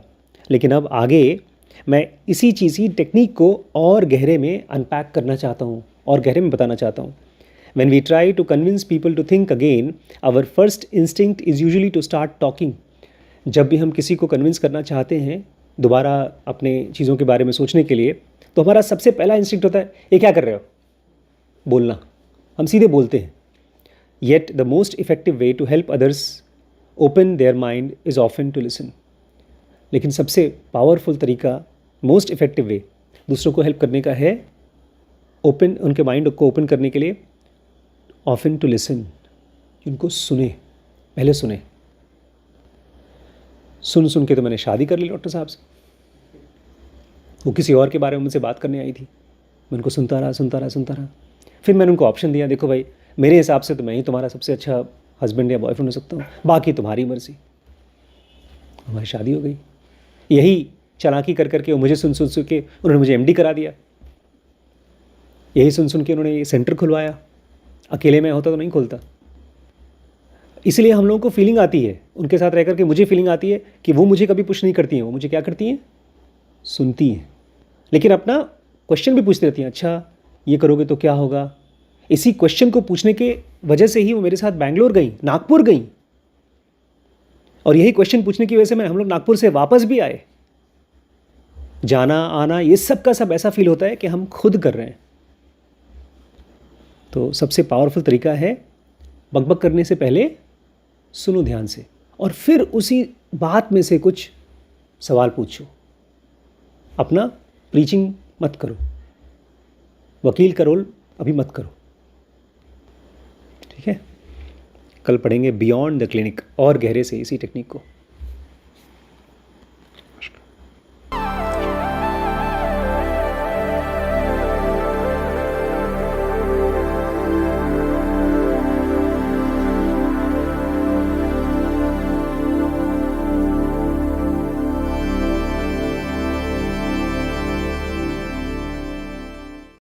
लेकिन अब आगे मैं इसी चीज़ की टेक्निक को और गहरे में अनपैक करना चाहता हूँ और गहरे में बताना चाहता हूँ। When we try to convince people to think again, our first instinct is usually to start talking। जब भी हम किसी को कन्विंस करना चाहते हैं दोबारा अपने चीज़ों के बारे में सोचने के लिए, तो हमारा सबसे पहला इंस्टिंक्ट होता है ये क्या कर रहे हो, बोलना। हम सीधे बोलते हैं। Yet the most effective way to help others open their mind is often to listen। लेकिन सबसे पावरफुल तरीका, मोस्ट इफेक्टिव वे दूसरों को हेल्प करने का है, ओपन, उनके माइंड को ओपन करने के लिए, ऑफन टू लिसन। उनको सुने, पहले सुने। सुन के तो मैंने शादी कर ली डॉक्टर साहब से। वो किसी और के बारे में मुझसे बात करने आई थी, मैं उनको सुनता रहा। फिर मैंने उनको ऑप्शन दिया, देखो भाई मेरे हिसाब से तो मैं ही तुम्हारा सबसे अच्छा हस्बैंड या बॉयफ्रेंड हो सकता हूँ, बाकी तुम्हारी मर्जी। हमारी शादी हो गई। यही चालाकी कर करके मुझे सुन के उन्होंने मुझे MD करा दिया। यही सुन के उन्होंने ये सेंटर खुलवाया। अकेले में होता तो नहीं खोलता। इसलिए हम लोगों को फीलिंग आती है, उनके साथ रह करके मुझे फीलिंग आती है कि वो मुझे कभी पुश नहीं करती हैं, वो मुझे क्या करती हैं, सुनती हैं। लेकिन अपना क्वेश्चन भी पूछती रहती हैं, अच्छा ये करोगे तो क्या होगा। इसी क्वेश्चन को पूछने के वजह से ही वो मेरे साथ बैंगलोर गई, नागपुर गई, और यही क्वेश्चन पूछने की वजह से हम लोग नागपुर से वापस भी आए। जाना आना ये सब का सब ऐसा फील होता है कि हम खुद कर रहे हैं। तो सबसे पावरफुल तरीका है, बकबक करने से पहले सुनो ध्यान से, और फिर उसी बात में से कुछ सवाल पूछो। अपना प्रीचिंग मत करो, वकील का रोल अभी मत करो, ठीक है। कल पढ़ेंगे बियॉन्ड द क्लिनिक और गहरे से इसी टेक्निक को।